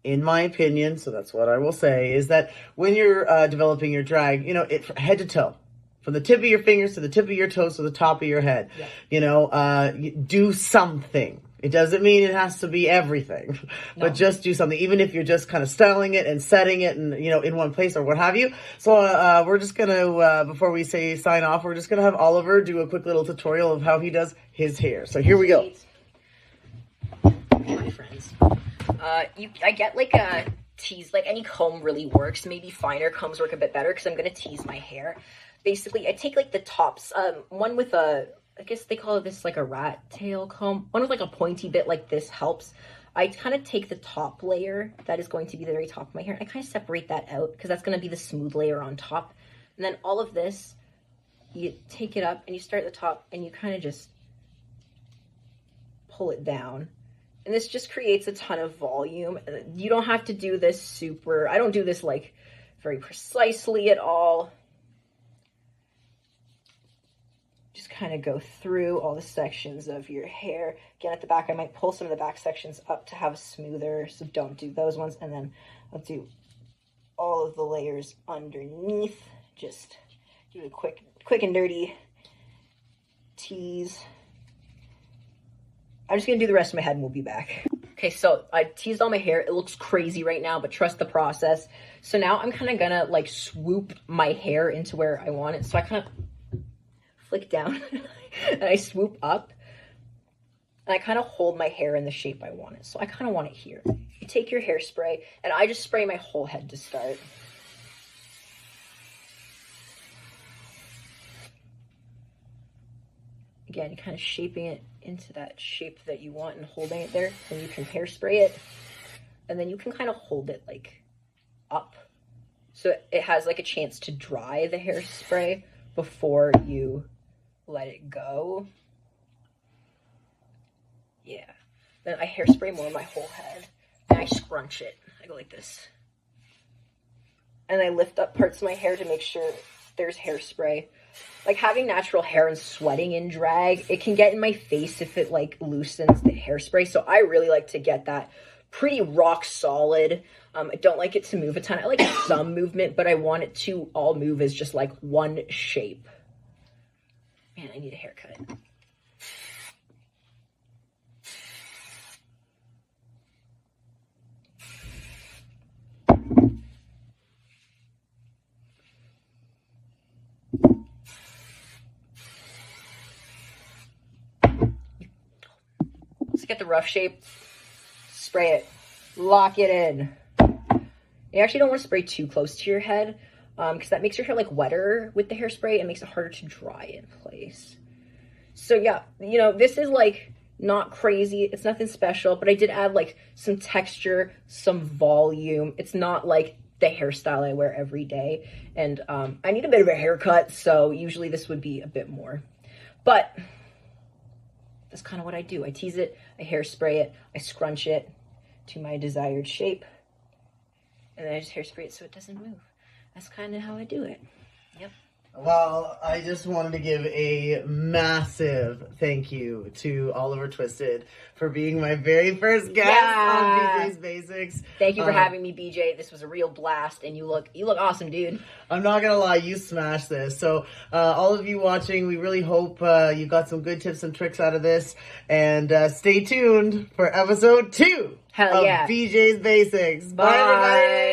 in my opinion, so that's what I will say, is that when you're developing your drag, you know, head to toe, from the tip of your fingers to the tip of your toes to the top of your head, you know, do something. It doesn't mean it has to be everything, but just do something, even if you're just kind of styling it and setting it and, you know, in one place or what have you. So we're just going to, before we say sign off, we're just going to have Oliver do a quick little tutorial of how he does his hair. So here we go. My friends. I get like a tease, like any comb really works. Maybe finer combs work a bit better because I'm going to tease my hair. Basically, I take like the tops, one with I guess they call this like a rat tail comb. One with like a pointy bit like this helps. I kind of take the top layer that is going to be the very top of my hair. I kind of separate that out because that's going to be the smooth layer on top. And then all of this, you take it up and you start at the top and you kind of just pull it down. And this just creates a ton of volume. You don't have to do this I don't do this like very precisely at all. Just kind of go through all the sections of your hair. Again, at the back, I might pull some of the back sections up to have smoother, so don't do those ones. And then I'll do all of the layers underneath. Just do a quick and dirty tease. I'm just going to do the rest of my head and we'll be back. Okay, so I teased all my hair. It looks crazy right now, but trust the process. So now I'm kind of going to like swoop my hair into where I want it. So I kind of flick down and I swoop up and I kind of hold my hair in the shape I want it. So I kind of want it here. You take your hairspray and I just spray my whole head to start. Again, kind of shaping it into that shape that you want and holding it there. Then you can hairspray it and then you can kind of hold it like up. So it has like a chance to dry the hairspray before you let it go. Yeah. Then I hairspray more of my whole head and I scrunch it. I go like this. And I lift up parts of my hair to make sure there's hairspray. Like having natural hair and sweating in drag, it can get in my face if it like loosens the hairspray. So I really like to get that pretty rock solid. I don't like it to move a ton. I like some movement, but I want it to all move as just like one shape. Man, I need a haircut. Let's get the rough shape. Spray it. Lock it in. You actually don't want to spray too close to your head because that makes your hair like wetter with the hairspray and makes it harder to dry in place. So yeah, you know, this is like not crazy. It's nothing special, but I did add like some texture, some volume. It's not like the hairstyle I wear every day. And I need a bit of a haircut, so usually this would be a bit more. But that's kind of what I do. I tease it, I hairspray it, I scrunch it to my desired shape. and then I just hairspray it so it doesn't move. That's kind of how I do it. Yep. Well, I just wanted to give a massive thank you to Oliver Twisted for being my very first guest on BJ's Basics. Thank you for having me, BJ. This was a real blast, and you look awesome, dude. I'm not gonna lie, you smashed this. So, all of you watching, we really hope you got some good tips and tricks out of this, and stay tuned for episode 2 Hell of yeah. BJ's Basics. Bye, everybody.